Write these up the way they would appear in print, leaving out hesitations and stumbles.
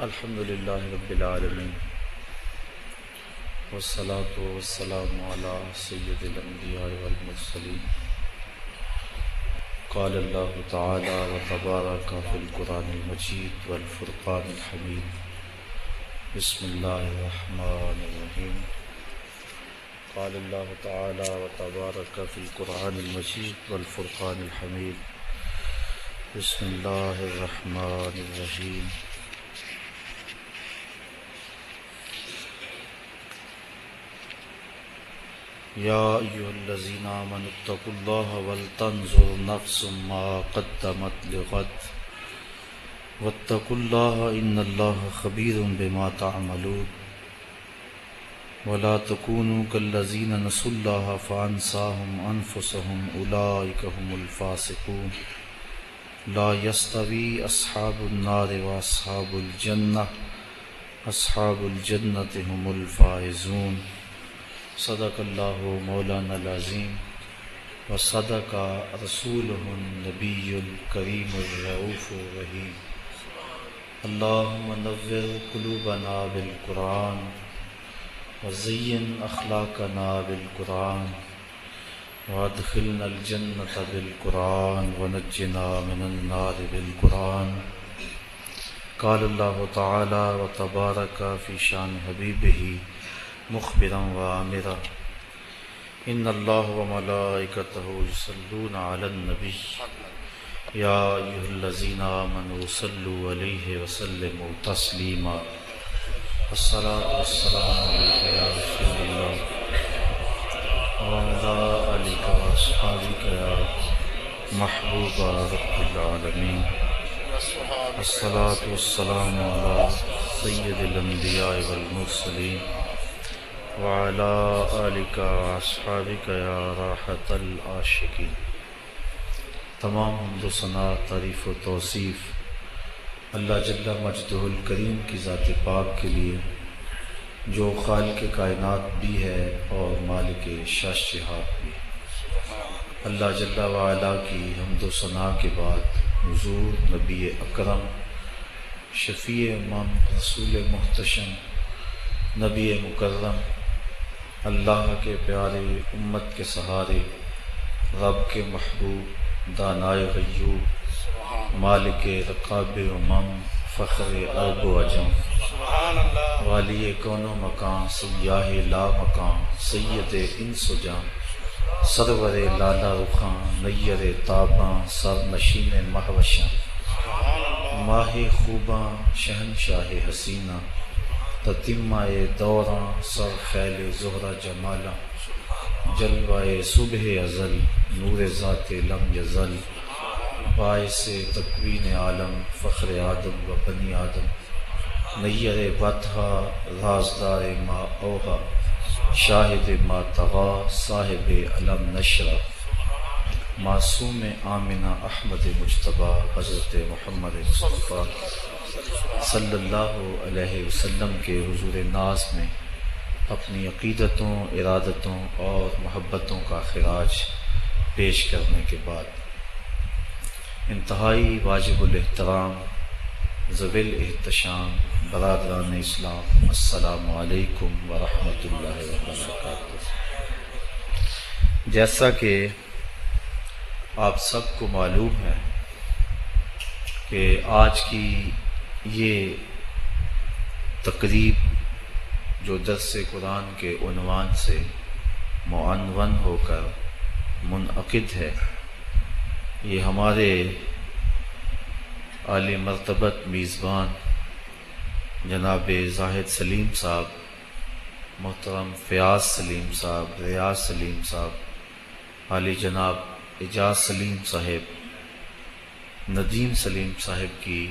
الحمد للہ رب العالمین والصلاة والسلام علی سید الانبیاء والمرسلین قال اللہ تعالی وتبارک فی القرآن المجید والفرقان الحمید بسم اللہ الرحمن الرحیم قال اللہ تعالی وتبارک فی القرآن المجید والفرقان الحمید بسم اللہ الرحمن الرحیم یا ایھا الذین آمنوا اتقوا اللہ ولتنظر نفس ما قدمت لغد واتقوا اللہ ان اللہ خبیر بما تعملون ولا تکونوا کالذین نسوا اللہ فانساهم انفسهم اولئک هم الفاسقون لا یستوی اصحاب النار واصحاب الجنہ اصحاب الجنۃ هم الفائزون صدق اللہ مولانا العظیم وصدق رسولہ النبی الکریم الرؤوف الرحیم اللہم نور قلوبنا بالقرآن وزین اخلاقنا بالقرآن وادخلنا الجنة بالقرآن ونجنا من النار بالقرآن قال اللہ تعالی وتبارک فی شان حبیبہ مخبرا وآمرا ان اللہ وملائکتہ یصلون علی النبی یا ایھا الذین آمنوا صلوا علیہ وسلموا تسلیما الصلاۃ والسلام علیک یا رسول اللہ وعلی آلک واصحابک یا محبوب رب العالمین الصلاۃ والسلام علی سید الانبیاء والمرسلین وعلى آلک واصحابک یا راحت العاشقین۔ تمام حمد و ثنا، تعریف و توصیف اللہ جل مجدہ الکریم کی ذات پاک کے لیے، جو خالق کائنات بھی ہے اور مالک شاشہات بھی۔ اللہ جل وعلا کی حمد و ثنا کے بعد حضور نبی اکرم، شفیع امم، رسول محتشم، نبی مکرم، اللہ کے پیارے، امت کے سہارے، رب کے محبوب، دانائے غیوب، مالک رقاب امم، فخر عرب و عجم، والی کون و مکان، سیاہ لا مکان، سید انس و جان، سرور لالا رخاں، نیر تاباں، سر نشین مہوشاں، ماہ خوباں، شہنشاہ حسینہ، تتمہ دوراں، سر خیل زہرہ جمالاں، جلوہ صبح ازل، نور ذات لم یزل، باعث تکوین عالم، فخر آدم و بنی آدم، نیر بطحہ، رازدار ما اوہا، شاہد ما طغا، صاحب علم نشرہ، معصوم آمنہ احمد مجتبیٰ، حضرت محمد مصطفیٰ صلی اللہ علیہ وسلم کے حضور ناز میں اپنی عقیدتوں، ارادتوں اور محبتوں کا خراج پیش کرنے کے بعد، انتہائی واجب الاحترام، ذوی الاحتشام برادران اسلام، السلام علیکم ورحمۃ اللہ وبرکاتہ۔ جیسا کہ آپ سب کو معلوم ہے کہ آج کی یہ تقریب جو درس قرآن کے عنوان سے معنون ہو کر منعقد ہے، یہ ہمارے اعلی مرتبت میزبان جناب زاہد سلیم صاحب، محترم فیاض سلیم صاحب، ریاض سلیم صاحب، عالی جناب اعجاز سلیم صاحب، ندیم سلیم صاحب کی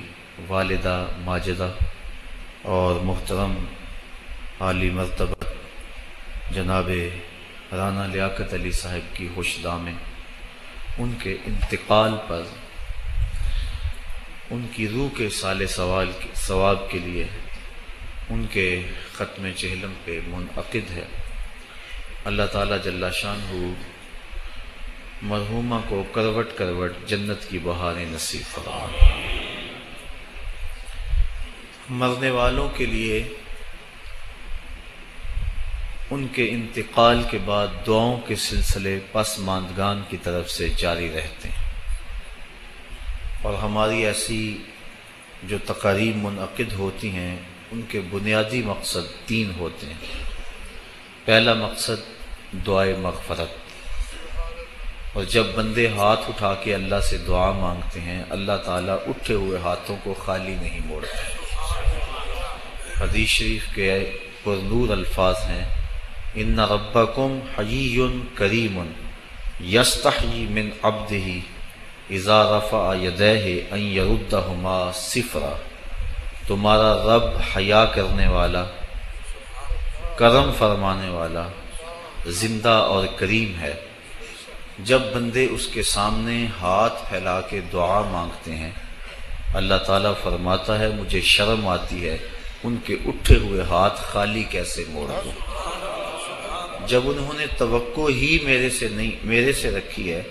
والدہ ماجدہ، اور محترم عالی مرتبہ جناب رانا لیاقت علی صاحب کی خوش دامیں، ان کے انتقال پر ان کی روح کے صالح ثواب کے لیے ان کے ختم چہلم پہ منعقد ہے۔ اللہ تعالیٰ جل شانہ مرحومہ کو کروٹ کروٹ جنت کی بہاریں نصیب فرمائے۔ مرنے والوں کے لیے ان کے انتقال کے بعد دعاؤں کے سلسلے پسماندگان کی طرف سے جاری رہتے ہیں، اور ہماری ایسی جو تقاریب منعقد ہوتی ہیں ان کے بنیادی مقصد 3 ہوتے ہیں۔ پہلا مقصد دعائے مغفرت، اور جب بندے ہاتھ اٹھا کے اللہ سے دعا مانگتے ہیں اللہ تعالیٰ اٹھے ہوئے ہاتھوں کو خالی نہیں موڑتے۔ حدیث شریف کے پرنور الفاظ ہیں، ان ربکم حیی کریم یستحیی من عبدہ اذا رفع یدیہ ان یردہما صفرا۔ تمہارا رب حیا کرنے والا، کرم فرمانے والا، زندہ اور کریم ہے۔ جب بندے اس کے سامنے ہاتھ پھیلا کے دعا مانگتے ہیں اللہ تعالیٰ فرماتا ہے مجھے شرم آتی ہے ان کے اٹھے ہوئے ہاتھ خالی کیسے موڑ دوں۔ جب انہوں نے توقع ہی میرے سے رکھی ہے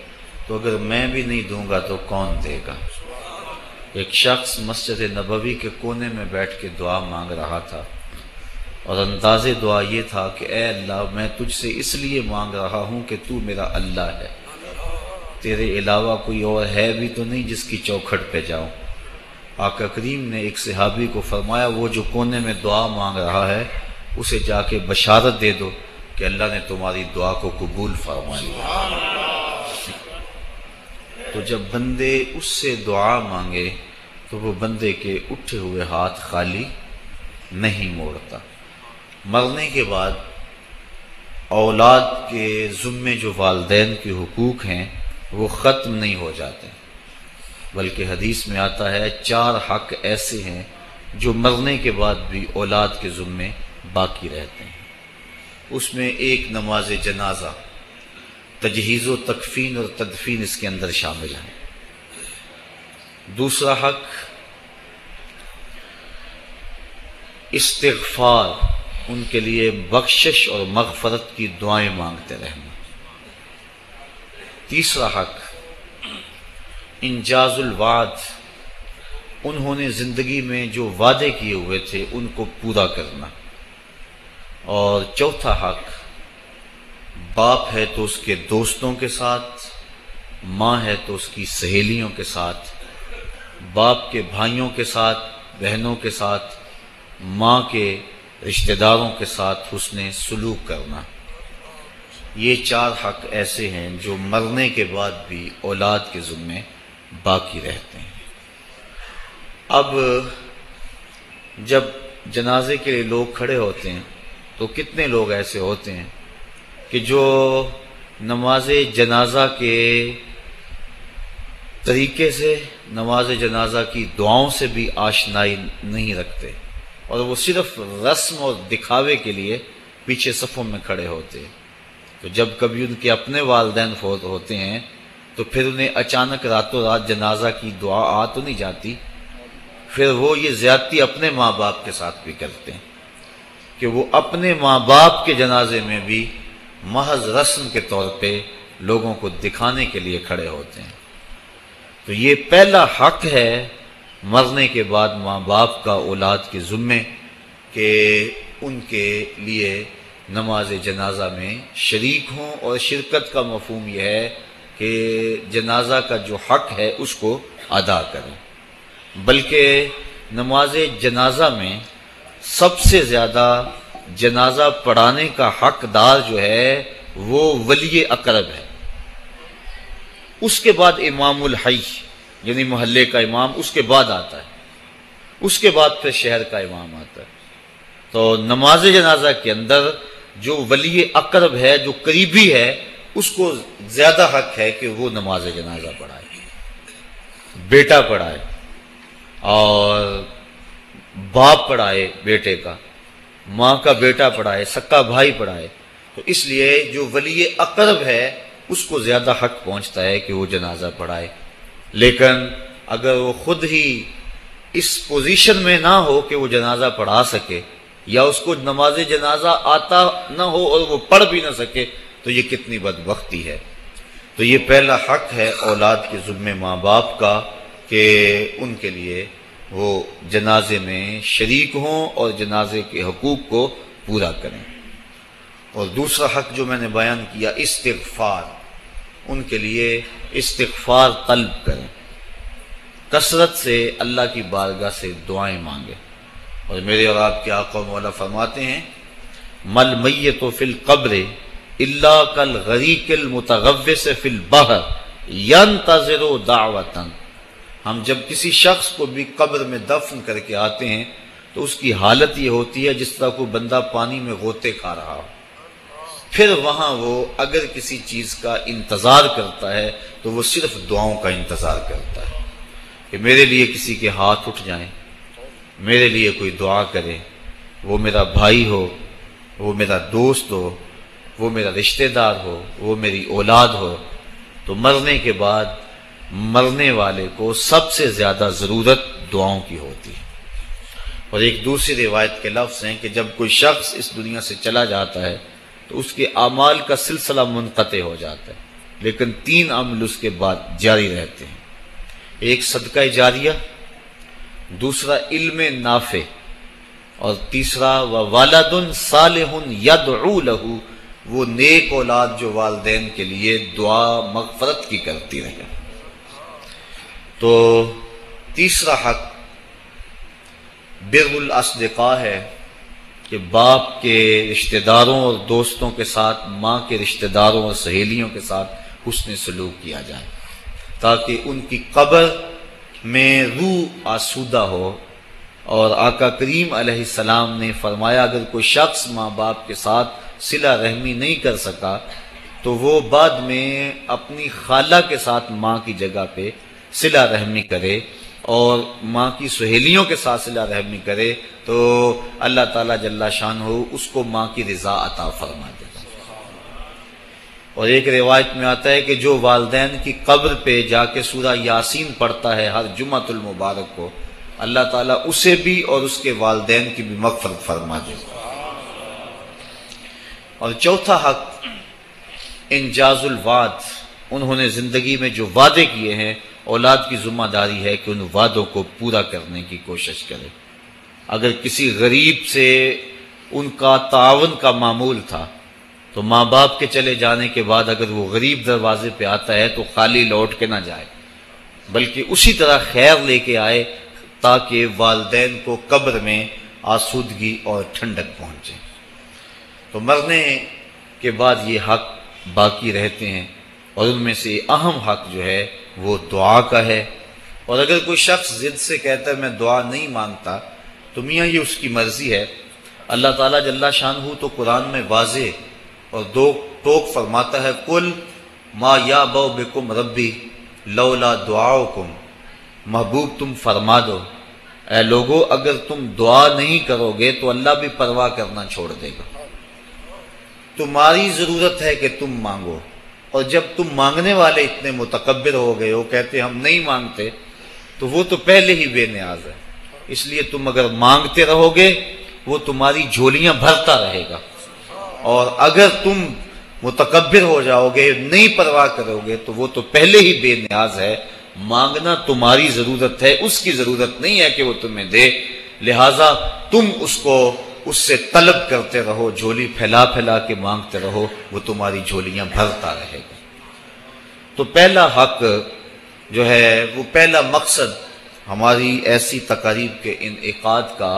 تو اگر میں بھی نہیں دوں گا تو کون دے گا۔ ایک شخص مسجد نبوی کے کونے میں بیٹھ کے دعا مانگ رہا تھا، اور انداز دعا یہ تھا کہ اے اللہ میں تجھ سے اس لیے مانگ رہا ہوں کہ تو میرا اللہ ہے، تیرے علاوہ کوئی اور ہے بھی تو نہیں جس کی چوکھٹ پہ جاؤں۔ آقا کریم نے ایک صحابی کو فرمایا وہ جو کونے میں دعا مانگ رہا ہے اسے جا کے بشارت دے دو کہ اللہ نے تمہاری دعا کو قبول فرما لیا۔ تو جب بندے اس سے دعا مانگے تو وہ بندے کے اٹھے ہوئے ہاتھ خالی نہیں موڑتا۔ مرنے کے بعد اولاد کے ذمے جو والدین کے حقوق ہیں وہ ختم نہیں ہو جاتے، بلکہ حدیث میں آتا ہے 4 حق ایسے ہیں جو مرنے کے بعد بھی اولاد کے ذمے باقی رہتے ہیں۔ اس میں ایک نماز جنازہ، تجہیز و تکفین اور تدفین اس کے اندر شامل ہے۔ دوسرا حق استغفار، ان کے لیے بخشش اور مغفرت کی دعائیں مانگتے رہنا۔ تیسرا حق انجاز الوعد، انہوں نے زندگی میں جو وعدے کیے ہوئے تھے ان کو پورا کرنا۔ اور چوتھا حق باپ ہے تو اس کے دوستوں کے ساتھ، ماں ہے تو اس کی سہیلیوں کے ساتھ، باپ کے بھائیوں کے ساتھ، بہنوں کے ساتھ، ماں کے رشتہ داروں کے ساتھ حسن سلوک کرنا۔ یہ 4 حق ایسے ہیں جو مرنے کے بعد بھی اولاد کے ذمے باقی رہتے ہیں۔ اب جب جنازے کے لیے لوگ کھڑے ہوتے ہیں تو کتنے لوگ ایسے ہوتے ہیں کہ جو نماز جنازہ کے طریقے سے، نماز جنازہ کی دعاؤں سے بھی آشنائی نہیں رکھتے، اور وہ صرف رسم اور دکھاوے کے لیے پیچھے صفوں میں کھڑے ہوتے ہیں۔ تو جب کبھی ان کے اپنے والدین فوت ہوتے ہیں تو پھر انہیں اچانک راتوں رات جنازہ کی دعا آ تو نہیں جاتی، پھر وہ یہ زیادتی اپنے ماں باپ کے ساتھ بھی کرتے ہیں کہ وہ اپنے ماں باپ کے جنازے میں بھی محض رسم کے طور پہ لوگوں کو دکھانے کے لیے کھڑے ہوتے ہیں۔ تو یہ پہلا حق ہے مرنے کے بعد ماں باپ کا اولاد کے ذمے کہ ان کے لیے نماز جنازہ میں شریک ہوں، اور شرکت کا مفہوم یہ ہے کہ جنازہ کا جو حق ہے اس کو ادا کریں۔ بلکہ نماز جنازہ میں سب سے زیادہ جنازہ پڑھانے کا حقدار جو ہے وہ ولی اقرب ہے، اس کے بعد امام الحی یعنی محلے کا امام اس کے بعد آتا ہے، اس کے بعد پھر شہر کا امام آتا ہے۔ تو نماز جنازہ کے اندر جو ولی اقرب ہے، جو قریبی ہے، اس کو زیادہ حق ہے کہ وہ نماز جنازہ پڑھائے، بیٹا پڑھائے اور باپ پڑھائے بیٹے کا، ماں کا بیٹا پڑھائے، سکا بھائی پڑھائے۔ تو اس لیے جو ولی اقرب ہے اس کو زیادہ حق پہنچتا ہے کہ وہ جنازہ پڑھائے۔ لیکن اگر وہ خود ہی اس پوزیشن میں نہ ہو کہ وہ جنازہ پڑھا سکے، یا اس کو نماز جنازہ آتا نہ ہو اور وہ پڑھ بھی نہ سکے، تو یہ کتنی بدبختی ہے۔ تو یہ پہلا حق ہے اولاد کے ذمے ماں باپ کا کہ ان کے لیے وہ جنازے میں شریک ہوں اور جنازے کے حقوق کو پورا کریں۔ اور دوسرا حق جو میں نے بیان کیا استغفار، ان کے لیے استغفار طلب کریں، کثرت سے اللہ کی بارگاہ سے دعائیں مانگیں۔ اور میرے اور آپ کے آقا و مولا فرماتے ہیں مل میت فی القبر الا کالغریق المتغوث فی البحر ینتظر دعوۃ، ہم جب کسی شخص کو بھی قبر میں دفن کر کے آتے ہیں تو اس کی حالت یہ ہوتی ہے جس طرح کوئی بندہ پانی میں غوطے کھا رہا ہو، پھر وہاں وہ اگر کسی چیز کا انتظار کرتا ہے تو وہ صرف دعاؤں کا انتظار کرتا ہے کہ میرے لیے کسی کے ہاتھ اٹھ جائیں، میرے لیے کوئی دعا کرے، وہ میرا بھائی ہو، وہ میرا دوست ہو، وہ میرا رشتہ دار ہو، وہ میری اولاد ہو۔ تو مرنے کے بعد مرنے والے کو سب سے زیادہ ضرورت دعاؤں کی ہوتی ہے۔ اور ایک دوسری روایت کے لفظ ہیں کہ جب کوئی شخص اس دنیا سے چلا جاتا ہے تو اس کے اعمال کا سلسلہ منقطع ہو جاتا ہے، لیکن 3 عمل اس کے بعد جاری رہتے ہیں، ایک صدقہ جاریہ، دوسرا علم نافع، اور تیسرا وَوَلَدٌ صَالِحٌ يَدْعُو لَهُ، وہ نیک اولاد جو والدین کے لیے دعا مغفرت کی کرتی رہے۔ تو تیسرا حق بر الاصدقاء ہے کہ باپ کے رشتہ داروں اور دوستوں کے ساتھ، ماں کے رشتہ داروں اور سہیلیوں کے ساتھ حسن سلوک کیا جائے تاکہ ان کی قبر میں روح آسودہ ہو۔ اور آقا کریم علیہ السلام نے فرمایا اگر کوئی شخص ماں باپ کے ساتھ صلہ رحمی نہیں کر سکا تو وہ بعد میں اپنی خالہ کے ساتھ ماں کی جگہ پہ صلہ رحمی کرے اور ماں کی سہیلیوں کے ساتھ صلہ رحمی کرے تو اللہ تعالیٰ جل شانہ اس کو ماں کی رضا عطا فرما دے گا۔ اور ایک روایت میں آتا ہے کہ جو والدین کی قبر پہ جا کے سورہ یاسین پڑھتا ہے ہر جمعۃ المبارک کو، اللہ تعالیٰ اسے بھی اور اس کے والدین کی بھی مغفرت فرما دے گا۔ اور چوتھا حق انجاز الوعد، انہوں نے زندگی میں جو وعدے کیے ہیں اولاد کی ذمہ داری ہے کہ ان وعدوں کو پورا کرنے کی کوشش کرے۔ اگر کسی غریب سے ان کا تعاون کا معمول تھا تو ماں باپ کے چلے جانے کے بعد اگر وہ غریب دروازے پہ آتا ہے تو خالی لوٹ کے نہ جائے بلکہ اسی طرح خیر لے کے آئے تاکہ والدین کو قبر میں آسودگی اور ٹھنڈک پہنچے۔ تو مرنے کے بعد یہ حق باقی رہتے ہیں اور ان میں سے اہم حق جو ہے وہ دعا کا ہے۔ اور اگر کوئی شخص ضد سے کہتا ہے میں دعا نہیں مانگتا تو میاں یہ اس کی مرضی ہے۔ اللہ تعالیٰ جل شانہ تو قرآن میں واضح اور دو ٹوک فرماتا ہے قل ما یعبأ بکم ربی لولا دعاؤکم، محبوب تم فرما دو اے لوگو اگر تم دعا نہیں کرو گے تو اللہ بھی پرواہ کرنا چھوڑ دے گا۔ تمہاری ضرورت ہے کہ تم مانگو، اور جب تم مانگنے والے اتنے متکبر ہو گئے ہو کہتے ہم نہیں مانگتے تو وہ تو پہلے ہی بے نیاز ہے، اس لیے تم اگر مانگتے رہو گے وہ تمہاری جھولیاں بھرتا رہے گا، اور اگر تم متکبر ہو جاؤ گے نہیں پرواہ کرو گے تو وہ تو پہلے ہی بے نیاز ہے۔ مانگنا تمہاری ضرورت ہے، اس کی ضرورت نہیں ہے کہ وہ تمہیں دے، لہٰذا تم اس کو اس سے طلب کرتے رہو، جھولی پھیلا پھیلا کے مانگتے رہو، وہ تمہاری جھولیاں بھرتا رہے گا۔ تو پہلا حق جو ہے وہ پہلا مقصد ہماری ایسی تقاریب کے انعقاد کا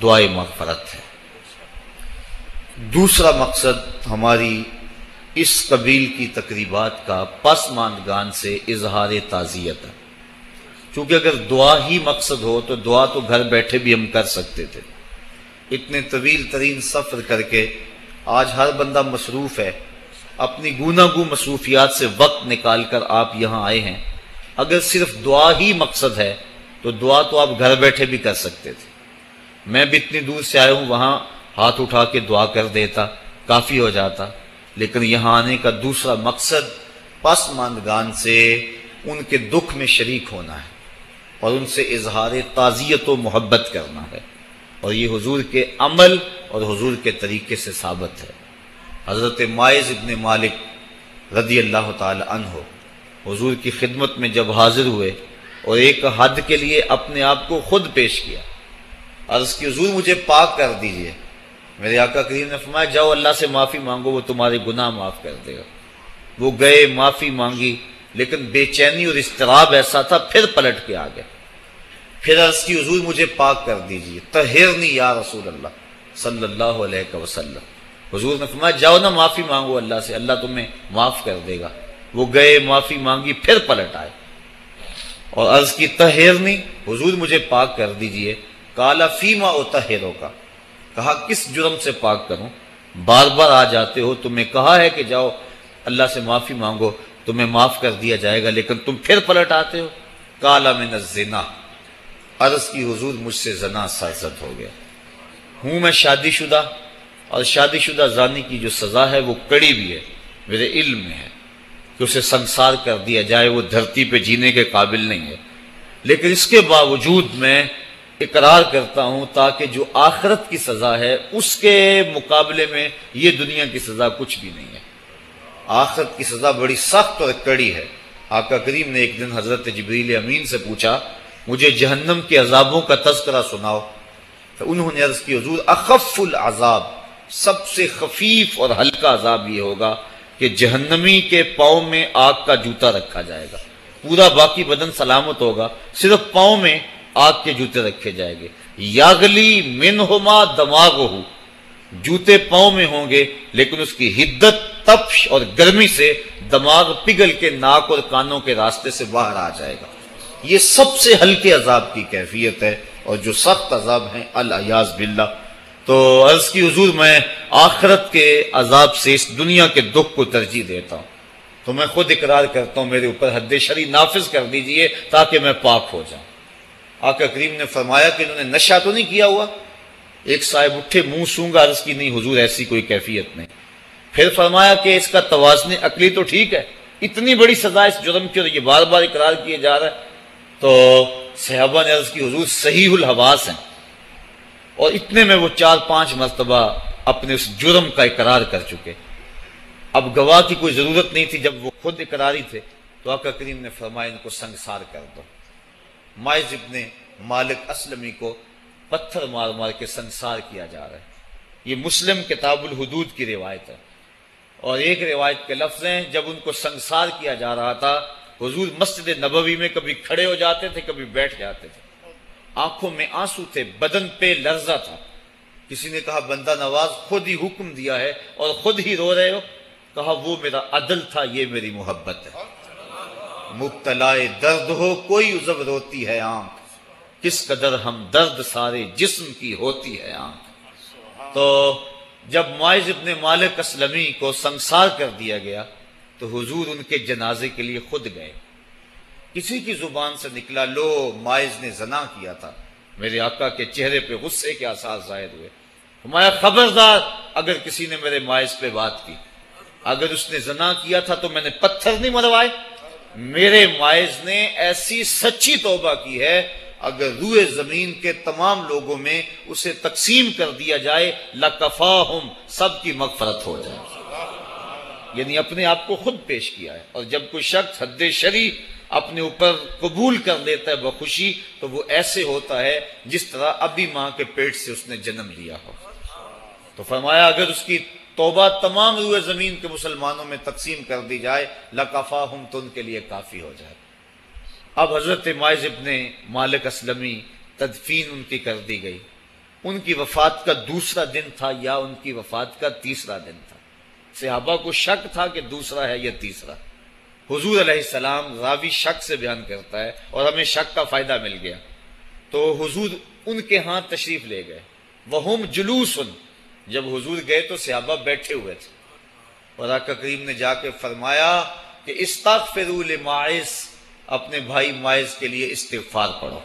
دعائے مغفرت ہے۔ دوسرا مقصد ہماری اس قبیل کی تقریبات کا پسماندگان سے اظہار تعزیت ہے، چونکہ اگر دعا ہی مقصد ہو تو دعا تو گھر بیٹھے بھی ہم کر سکتے تھے۔ اتنے طویل ترین سفر کر کے آج ہر بندہ مصروف ہے، اپنی گوناگوں مصروفیات سے وقت نکال کر آپ یہاں آئے ہیں، اگر صرف دعا ہی مقصد ہے تو دعا تو آپ گھر بیٹھے بھی کر سکتے تھے۔ میں بھی اتنی دور سے آیا ہوں، وہاں ہاتھ اٹھا کے دعا کر دیتا، کافی ہو جاتا، لیکن یہاں آنے کا دوسرا مقصد پسماندگان سے ان کے دکھ میں شریک ہونا ہے اور ان سے اظہار تعزیت و محبت کرنا ہے، اور یہ حضور کے عمل اور حضور کے طریقے سے ثابت ہے۔ حضرت ماعز ابن مالک رضی اللہ تعالی عنہ حضور کی خدمت میں جب حاضر ہوئے اور ایک حد کے لیے اپنے آپ کو خود پیش کیا، عرض کی حضور مجھے پاک کر دیجئے۔ میرے آقا کریم نے فرمایا جاؤ اللہ سے معافی مانگو، وہ تمہارے گناہ معاف کر دے گا۔ وہ گئے، معافی مانگی، لیکن بے چینی اور اضطراب ایسا تھا، پھر پلٹ کے آ گئے۔ پھر عرض کی حضور مجھے پاک کر دیجئے، طہرنی یا رسول اللہ صلی اللہ علیہ وسلم۔ حضور نے فرمایا جاؤ نا معافی مانگو اللہ سے، اللہ تمہیں معاف کر دے گا۔ وہ گئے، معافی مانگی، پھر پلٹ آئے اور عرض کی طہرنی، حضور مجھے پاک کر دیجئے۔ قال فیما اطہرک، کہا کس جرم سے پاک کروں؟ بار بار آ جاتے ہو، تمہیں کہا ہے کہ جاؤ اللہ سے معافی مانگو تمہیں معاف کر دیا جائے گا، لیکن تم پھر پلٹ آتے ہو۔ قال من الزنا، عرض کی حضور مجھ سے زنا سرزد ہو گیا، ہوں میں شادی شدہ، اور شادی شدہ زانی کی جو سزا ہے وہ کڑی بھی ہے، میرے علم میں ہے کہ اسے سنسار کر دیا جائے، وہ دھرتی پہ جینے کے قابل نہیں ہے، لیکن اس کے باوجود میں اقرار کرتا ہوں تاکہ جو آخرت کی سزا ہے اس کے مقابلے میں یہ دنیا کی سزا کچھ بھی نہیں ہے۔ آخرت کی سزا بڑی سخت اور کڑی ہے۔ آقا کریم نے ایک دن حضرت جبریل امین سے پوچھا مجھے جہنم کے عذابوں کا تذکرہ سناؤ، تو انہوں نے عرض کی حضور اخف العذاب، سب سے خفیف اور ہلکا عذاب یہ ہوگا کہ جہنمی کے پاؤں میں آگ کا جوتا رکھا جائے گا، پورا باقی بدن سلامت ہوگا، صرف پاؤں میں آگ کے جوتے رکھے جائیں گے۔ یاغلی منہما دماغہ، جوتے پاؤں میں ہوں گے لیکن اس کی حدت، تپش اور گرمی سے دماغ پگھل کے ناک اور کانوں کے راستے سے باہر آ جائے گا۔ یہ سب سے ہلکے عذاب کی کیفیت ہے، اور جو سخت عذاب ہیں العیاذ باللہ۔ تو عرض کی حضور میں آخرت کے عذاب سے اس دنیا کے دکھ کو ترجیح دیتا ہوں، تو میں خود اقرار کرتا ہوں میرے اوپر حد شرعی نافذ کر دیجئے تاکہ میں پاک ہو جاؤں۔ آقا کریم نے فرمایا کہ انہوں نے نشہ تو نہیں کیا ہوا؟ ایک صاحب اٹھے، منہ سونگا، عرض کی نہیں حضور ایسی کوئی کیفیت نہیں۔ پھر فرمایا کہ اس کا توازن عقلی تو ٹھیک ہے، اتنی بڑی سزا اس جرم کی اور یہ بار بار اقرار کیے جا رہا ہے۔ تو صحابہ نے عرض کی حضور صحیح الحواس ہیں، اور اتنے میں وہ 4-5 مرتبہ اپنے اس جرم کا اقرار کر چکے، اب گواہ کی کوئی ضرورت نہیں تھی، جب وہ خود اقراری تھے تو آقا کریم نے فرمایا ان کو سنگسار کر دو۔ ماعز ابن مالک اسلمی کو پتھر مار مار کے سنگسار کیا جا رہا ہے۔ یہ مسلم کتاب الحدود کی روایت ہے، اور ایک روایت کے لفظ ہیں جب ان کو سنگسار کیا جا رہا تھا حضور مسجد نبوی میں کبھی کھڑے ہو جاتے تھے، کبھی بیٹھ جاتے تھے، آنکھوں میں آنسو تھے، بدن پہ لرزہ تھا۔ کسی نے کہا بندہ نواز خود ہی حکم دیا ہے اور خود ہی رو رہے ہو؟ کہا وہ میرا عدل تھا، یہ میری محبت ہے۔ مبتلائے درد ہو کوئی عذب روتی ہے آنکھ، کس قدر ہم درد سارے جسم کی ہوتی ہے آنکھ۔ تو جب ماعز ابن مالک اسلمی کو سنگسار کر دیا گیا تو حضور ان کے جنازے کے لیے خود گئے۔ کسی کی زبان سے نکلا لو ماعز نے زنا کیا تھا، میرے آقا کے چہرے پہ غصے کے آثار ظاہر ہوئے۔ فرمایا خبردار اگر کسی نے میرے ماعز پہ بات کی، اگر اس نے زنا کیا تھا تو میں نے پتھر نہیں مروائے، میرے ماعز نے ایسی سچی توبہ کی ہے اگر روئے زمین کے تمام لوگوں میں اسے تقسیم کر دیا جائے لکفاہم، سب کی مغفرت ہو جائے۔ یعنی اپنے آپ کو خود پیش کیا ہے، اور جب کوئی شخص حد شرعی اپنے اوپر قبول کر لیتا ہے بخوشی تو وہ ایسے ہوتا ہے جس طرح ابھی ماں کے پیٹ سے اس نے جنم لیا ہو۔ تو فرمایا اگر اس کی توبہ تمام روئے زمین کے مسلمانوں میں تقسیم کر دی جائے لکفاہم، تو ان کے لیے کافی ہو جائے۔ اب حضرت ماعز ابن مالک اسلمی تدفین ان کی کر دی گئی۔ ان کی وفات کا دوسرا دن تھا یا ان کی وفات کا تیسرا دن تھا، صحابہ کو شک تھا کہ دوسرا ہے یا تیسرا۔ حضور علیہ السلام راوی شک سے بیان کرتا ہے اور ہمیں شک کا فائدہ مل گیا، تو حضور ان کے ہاں تشریف لے گئے۔ وہم جلوس، جب حضور گئے تو صحابہ بیٹھے ہوئے تھے، اور آقا کریم نے جا کے فرمایا کہ استغفروا لماعز، اپنے بھائی ماعز کے لیے استغفار پڑھو،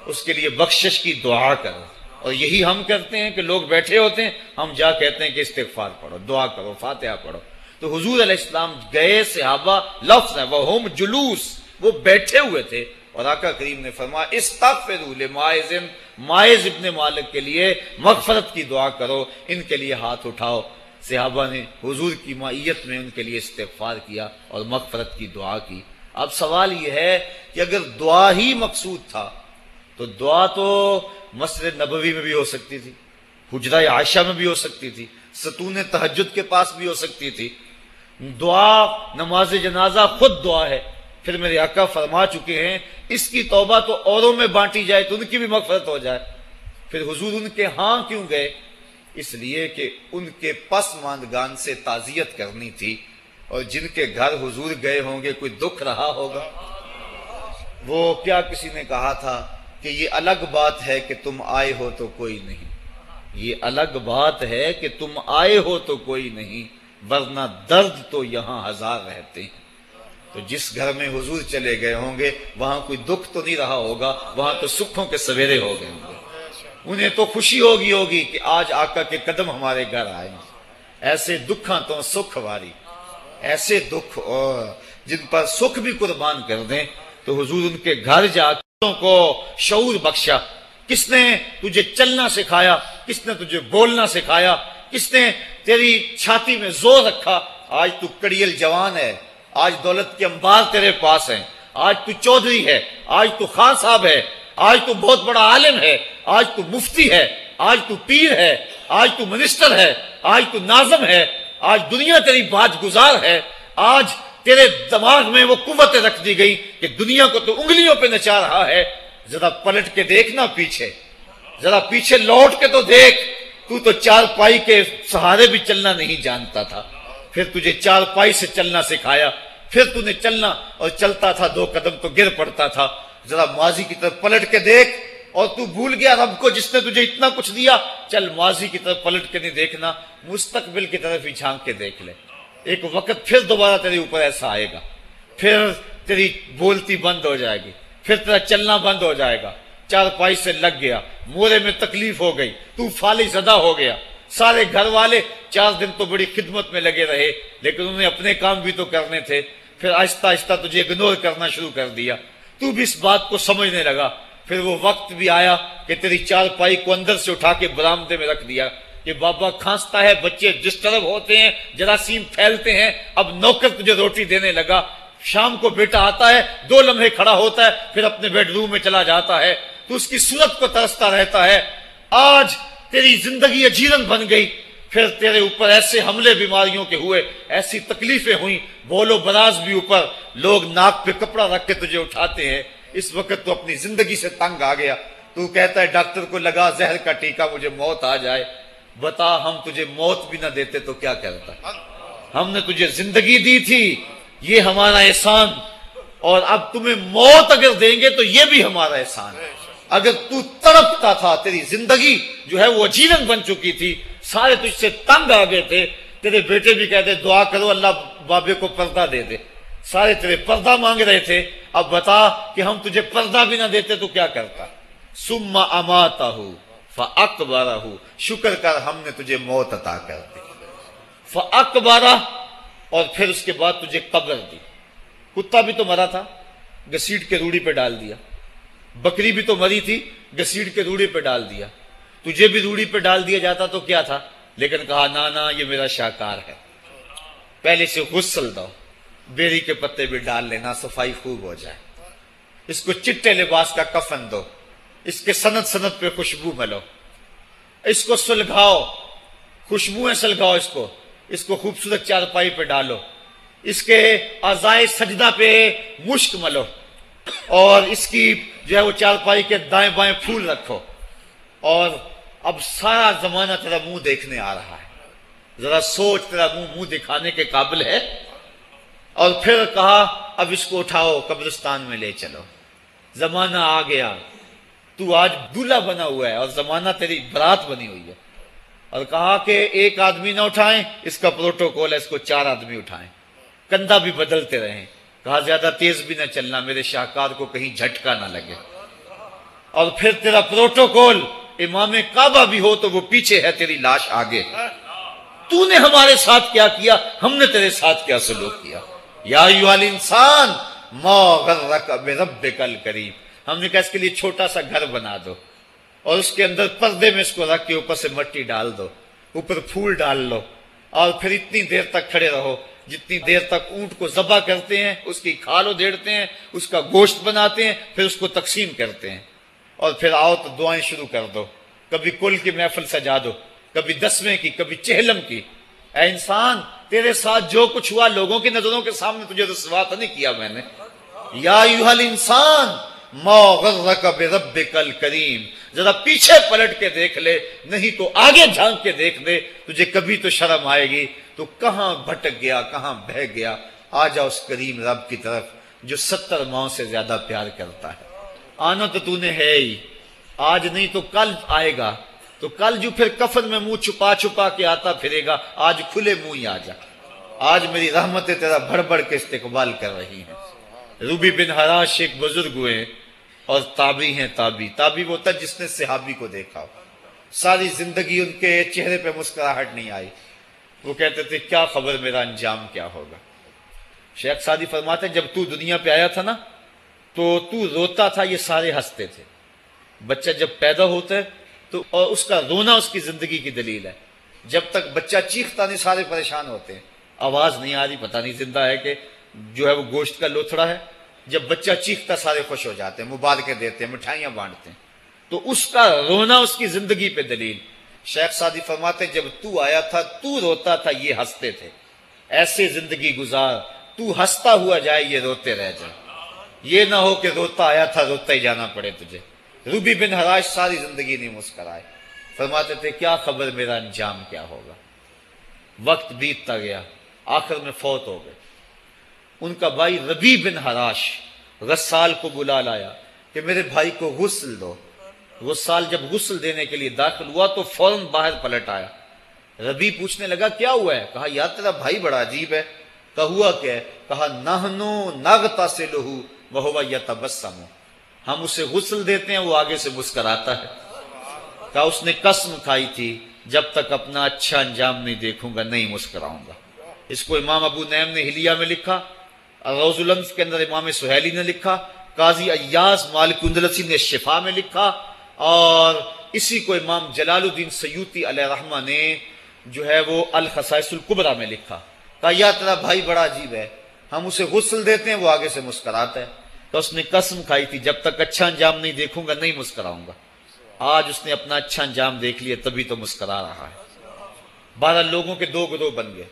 اس کے لیے بخشش کی دعا کرو۔ اور یہی ہم کرتے ہیں کہ لوگ بیٹھے ہوتے ہیں، ہم جا کہتے ہیں کہ استغفار پڑھو، دعا کرو، فاتحہ پڑھو۔ تو حضور علیہ السلام گئے، صحابہ لفظ ہے وہم جلوس، وہ بیٹھے ہوئے تھے، اور آقا کریم نے فرمایا استغفروا لماعز، ماعز ابن مالک کے لیے مغفرت کی دعا کرو، ان کے لیے ہاتھ اٹھاؤ۔ صحابہ نے حضور کی معیت میں ان کے لیے استغفار کیا اور مغفرت کی دعا کی۔ اب سوال یہ ہے کہ اگر دعا ہی مقصود تھا تو دعا تو مسجد نبوی میں بھی ہو سکتی تھی، حجرہ عائشہ میں بھی ہو سکتی تھی، ستون تہجد کے پاس بھی ہو سکتی تھی۔ دعا نماز جنازہ خود دعا ہے، پھر میرے آقا فرما چکے ہیں اس کی توبہ تو اوروں میں بانٹی جائے تو ان کی بھی مغفرت ہو جائے۔ پھر حضور ان کے ہاں کیوں گئے؟ اس لیے کہ ان کے پسماندگان سے تعزیت کرنی تھی، اور جن کے گھر حضور گئے ہوں گے کوئی دکھ رہا ہوگا۔ وہ کیا کسی نے کہا تھا کہ یہ الگ بات ہے کہ تم آئے ہو تو کوئی نہیں، یہ الگ بات ہے کہ تم آئے ہو تو کوئی نہیں، ورنہ درد تو یہاں ہزار رہتے ہیں۔ تو جس گھر میں حضور چلے گئے ہوں گے وہاں کوئی دکھ تو نہیں رہا ہوگا، وہاں تو سکھوں کے سویرے ہو گئے ہوں گے۔ انہیں تو خوشی ہوگی کہ آج آقا کے قدم ہمارے گھر آئے ہیں۔ ایسے دکھاں تو سکھ واری، ایسے دکھ اور جن پر سکھ بھی قربان کر دیں۔ تو حضور ان کے گھر جا کو شعور بخشا۔ کس نے تجھے چلنا سکھایا؟ کس نے تجھے بولنا سکھایا؟ کس نے تیری چھاتی میں زور رکھا؟ آج تو کڑیل جوان ہے، آج دولت کے انبار تیرے پاس ہیں، آج تو چودھری ہے، آج تو خان صاحب ہے، آج تو بہت بڑا عالم ہے، آج تو مفتی ہے، آج تو پیر ہے، آج تو منسٹر ہے، آج تو ناظم ہے، آج دنیا تیری باج گزار ہے۔ آج تیرے دماغ میں وہ قوت رکھ دی گئی کہ دنیا کو تو انگلیوں پہ نچا رہا ہے۔ ذرا پلٹ کے دیکھنا پیچھے، ذرا پیچھے لوٹ کے تو دیکھ، تو چار پائی کے سہارے بھی چلنا نہیں جانتا تھا، پھر تجھے چار پائی سے چلنا سکھایا، پھر تو نے چلنا، اور چلتا تھا دو قدم تو گر پڑتا تھا۔ ذرا ماضی کی طرف پلٹ کے دیکھ، اور تو بھول گیا رب کو جس نے تجھے اتنا کچھ دیا۔ چل ماضی کی طرف پلٹ کے نہیں دیکھنا، مستقبل کی طرف ہی جھانک کے دیکھ لے۔ ایک وقت پھر دوبارہ تیرے اوپر ایسا آئے گا، پھر تیری بولتی بند ہو جائے گی، پھر تیرا چلنا بند ہو جائے گا۔ چار پائی سے لگ گیا، مورے میں تکلیف ہو گئی، تو فالج زدہ ہو گیا۔ سارے گھر والے 4 دن تو بڑی خدمت میں لگے رہے، لیکن انہیں اپنے کام بھی تو کرنے تھے۔ پھر آہستہ آہستہ تجھے اگنور کرنا شروع کر دیا، تو بھی اس بات کو سمجھنے لگا۔ پھر وہ وقت بھی آیا کہ تیری چار پائی کو اندر سے اٹھا کے برآمدے میں رکھ دیا کہ بابا کھانستا ہے، بچے ڈسٹرب ہوتے ہیں، جراثیم پھیلتے ہیں۔ اب نوکر تجھے روٹی دینے لگا۔ شام کو بیٹا آتا ہے، 2 لمحے کھڑا ہوتا ہے، پھر اپنے بیڈ روم میں چلا جاتا ہے، تو اس کی صورت کو ترستا رہتا ہے۔ آج تیری زندگی اجیرن بن گئی، پھر تیرے اوپر ایسے حملے بیماریوں کے ہوئے، ایسی تکلیفیں ہوئیں، بولو براز بھی اوپر، لوگ ناک پہ کپڑا رکھ کے تجھے اٹھاتے ہیں۔ اس وقت تو اپنی زندگی سے تنگ آ گیا، تو کہتا ہے ڈاکٹر کو لگا زہر کا ٹیکہ، مجھے موت آ جائے۔ بتا ہم تجھے موت بھی نہ دیتے تو کیا کرتا؟ ہم نے تجھے زندگی دی تھی، یہ ہمارا احسان، اور اب تمہیں موت اگر دیں گے تو یہ بھی ہمارا احسان ہے۔ اگر تو تڑپتا تھا، تیری زندگی جو ہے وہ اجیرن بن چکی تھی، سارے تجھ سے تنگ آ گئے تھے، تیرے بیٹے بھی کہتے دعا کرو اللہ بابے کو پردہ دے دے، سارے تیرے پردہ مانگ رہے تھے، اب بتا کہ ہم تجھے پردہ بھی نہ دیتے تو کیا کرتا؟ ثم اماتہ فاقبرہ، شکر کر ہم نے تجھے موت عطا کر دی، فاقبرہ، اور پھر اس کے بعد تجھے قبر دی۔ کتا بھی تو مرا تھا، گھسیٹ کے روڑی پہ ڈال دیا، بکری بھی تو مری تھی، گھسیٹ کے روڑی پہ ڈال دیا، تجھے بھی روڑی پہ ڈال دیا جاتا تو کیا تھا؟ لیکن کہا نا یہ میرا شاہکار ہے، پہلے سے غسل دو، بیری کے پتے بھی ڈال لینا، صفائی خوب ہو جائے، اس کو چٹے لباس کا کفن دو، اس کے سند سند پہ خوشبو ملو، اس کو سلگھاؤ، خوشبوئیں سلگھاؤ، اس کو خوبصورت چارپائی پہ ڈالو، اس کے اعضائے سجدہ پہ مشک ملو، اور اس کی جو ہے وہ چارپائی کے دائیں بائیں پھول رکھو، اور اب سارا زمانہ تیرا منہ دیکھنے آ رہا ہے، ذرا سوچ تیرا منہ دکھانے کے قابل ہے؟ اور پھر کہا اب اس کو اٹھاؤ قبرستان میں لے چلو، زمانہ آ گیا، تو آج دولہا بنا ہوا ہے اور زمانہ تیری برات بنی ہوئی ہے، اور کہا کہ ایک آدمی نہ اٹھائیں، اس کا پروٹوکول ہے، اس کو 4 آدمی اٹھائیں، کندھا بھی بدلتے رہیں، کہا زیادہ تیز بھی نہ چلنا، میرے شاہکار کو کہیں جھٹکا نہ لگے، اور پھر تیرا پروٹوکول امام کعبہ بھی ہو تو وہ پیچھے ہے، تیری لاش آگے۔ تو نے ہمارے ساتھ کیا کیا، ہم نے تیرے ساتھ کیا سلوک کیا؟ یا ایھا الانسان ما غرک بربک الکریم، ہم نے کہا اس کے لیے چھوٹا سا گھر بنا دو، اور اس کے اندر پردے میں اس کو رکھ کے اوپر سے مٹی ڈال دو، اوپر پھول ڈال لو، اور پھر اتنی دیر تک کھڑے رہو جتنی دیر تک اونٹ کو ذبح کرتے ہیں، اس کی کھال ادھیڑتے ہیں، اس کا گوشت بناتے ہیں، پھر اس کو تقسیم کرتے ہیں، اور پھر آؤ تو دعائیں شروع کر دو، کبھی کل کی محفل سجا دو، کبھی 10ویں کی، کبھی چہلم کی۔ اے انسان، تیرے ساتھ جو کچھ ہوا لوگوں کی نظروں کے سامنے تجھے رسوا تو نہیں کیا میں نے؟ یا ایھا الانسان ما غرک بربک الکریم، ذرا پیچھے پلٹ کے دیکھ لے، نہیں تو آگے جھانک کے دیکھ لے، تجھے کبھی تو شرم آئے گی۔ تو کہاں بھٹک گیا، کہاں بہہ گیا؟ آ جا اس کریم رب کی طرف جو 70 ماؤں سے زیادہ پیار کرتا ہے۔ آنا تو نے ہے ہی، آج نہیں تو کل آئے گا، تو کل جو پھر کفن میں منہ چھپا چھپا کے آتا پھرے گا، آج کھلے منہ ہی آ جا۔ آج میری رحمتیں تیرا بڑھ بڑھ کے استقبال کر رہی ہیں۔ روبی بن حراش ایک بزرگ ہوئے اور تابعی ہیں۔ تابعی وہ تھا جس نے صحابی کو دیکھا ہو، ساری زندگی ان کے چہرے پہ مسکراہٹ نہیں آئی۔ وہ کہتے تھے کیا خبر میرا انجام کیا ہوگا؟ شیخ سعدی فرماتے ہیں جب تو دنیا پہ آیا تھا نا تو روتا تھا، یہ سارے ہنستے تھے۔ بچہ جب پیدا ہوتا ہے تو اور اس کا رونا اس کی زندگی کی دلیل ہے۔ جب تک بچہ چیختا نہیں سارے پریشان ہوتے ہیں، آواز نہیں آ رہی، پتہ نہیں زندہ ہے کہ جو ہے وہ گوشت کا لوتھڑا ہے۔ جب بچہ چیختا سارے خوش ہو جاتے ہیں، مبارکیں دیتے ہیں، مٹھائیاں بانٹتے ہیں۔ تو اس کا رونا اس کی زندگی پہ دلیل۔ شیخ سعدی فرماتے جب تو آیا تھا تو روتا تھا، یہ ہنستے تھے۔ ایسے زندگی گزار تو ہنستا ہوا جائے، یہ روتے رہ جائے۔ یہ نہ ہو کہ روتا آیا تھا روتا ہی جانا پڑے تجھے۔ روبی بن حراش ساری زندگی نہیں مسکرائے، فرماتے تھے کیا خبر میرا انجام کیا ہوگا؟ وقت بیتتا گیا، آخر میں فوت ہو گئے۔ ان کا بھائی ربیع بن حراش غسال کو بلا لایا کہ میرے بھائی کو غسل دو۔ غسال جب غسل دینے کے لیے داخل ہوا تو فوراً باہر پلٹ آیا۔ ربیع پوچھنے لگا کیا ہوا ہے؟ کہا یار تیرا بھائی بڑا عجیب ہے۔ کہا ہوا کیا ہے؟ کہا نحنو نغتسلہ وہو یتبسم، ہم اسے غسل دیتے ہیں وہ آگے سے مسکراتا ہے۔ کہا اس نے قسم کھائی تھی جب تک اپنا اچھا انجام نہیں دیکھوں گا نہیں مسکراؤں گا۔ اس کو امام ابو نعیم نے حلیہ میں لکھا، روز الانف کے اندر امام سہیلی نے لکھا، قاضی ایاز مالک اندلسی نے شفا میں لکھا، اور اسی کو امام جلال الدین سیوطی علیہ رحمہ نے جو ہے وہ الخصائص الکبریٰ میں لکھا۔ کہا یا تیرا بھائی بڑا عجیب ہے، ہم اسے غسل دیتے ہیں وہ آگے سے مسکراتا ہے۔ تو اس نے قسم کھائی تھی جب تک اچھا انجام نہیں دیکھوں گا نہیں مسکراؤں گا۔ آج اس نے اپنا اچھا انجام دیکھ لیا تبھی تو مسکرا رہا ہے۔ 12 لوگوں کے 2 گروہ بن گئے۔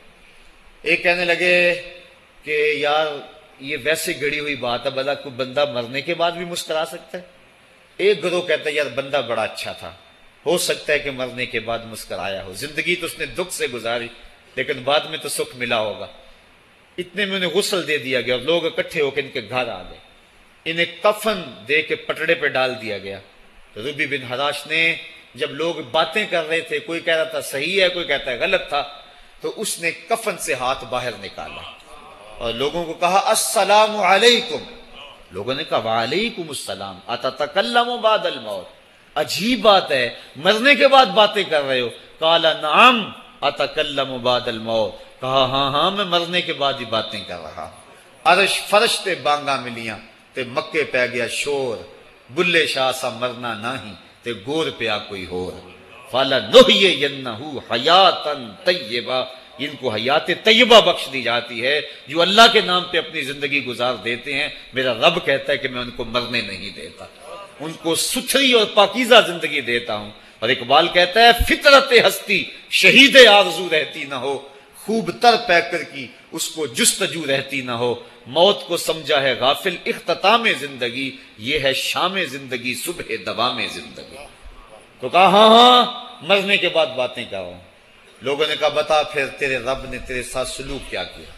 ایک کہنے لگے کہ یار یہ ویسے گڑی ہوئی بات ہے، بھلا کوئی بندہ مرنے کے بعد بھی مسکرا سکتا ہے؟ ایک گروہ کہتا ہے یار بندہ بڑا اچھا تھا، ہو سکتا ہے کہ مرنے کے بعد مسکرایا ہو، زندگی تو اس نے دکھ سے گزاری لیکن بعد میں تو سکھ ملا ہوگا۔ اتنے میں انہیں غسل دے دیا گیا اور لوگ اکٹھے ہو کے ان کے گھر آ گئے۔ انہیں کفن دے کے پٹڑے پہ ڈال دیا گیا۔ روبی بن حراش نے جب لوگ باتیں کر رہے تھے، کوئی کہہ رہا تھا صحیح ہے، کوئی کہتا ہے غلط تھا، تو اس نے کفن سے ہاتھ باہر نکالا اور لوگوں کو کہا السلام علیکم۔ لوگوں نے کہا وعلیکم السلام، اتتکلم بعد الموت، عجیب بات ہے مرنے کے بعد باتیں کر رہے ہو۔ قال نعم اتکلم بعد الموت، کہا ہاں ہاں میں مرنے کے بعد ہی باتیں کر رہا۔ عرش فرش تے بانگا ملیاں تے مکے پہ گیا شور، بلے شاہ سا مرنا نہیں تے گور پیا کوئی ہور۔ فَلَنُحْيِيَنَّهُ حَيَاتًا طَيِّبَةً، ان کو حیات طیبہ بخش دی جاتی ہے جو اللہ کے نام پہ اپنی زندگی گزار دیتے ہیں۔ میرا رب کہتا ہے کہ میں ان کو مرنے نہیں دیتا، ان کو ستھری اور پاکیزہ زندگی دیتا ہوں۔ اور اقبال کہتا ہے فطرت ہستی شہید آرزو رہتی نہ ہو، خوب تر پیکر کی اس کو جستجو رہتی نہ ہو۔ موت کو سمجھا ہے غافل اختتام زندگی، یہ ہے شام زندگی صبح دوام زندگی۔ تو کہا ہاں ہاں مرنے کے بعد باتیں کر رہا ہوں۔ لوگوں نے کہا بتا پھر تیرے رب نے تیرے ساتھ سلوک کیا کیا؟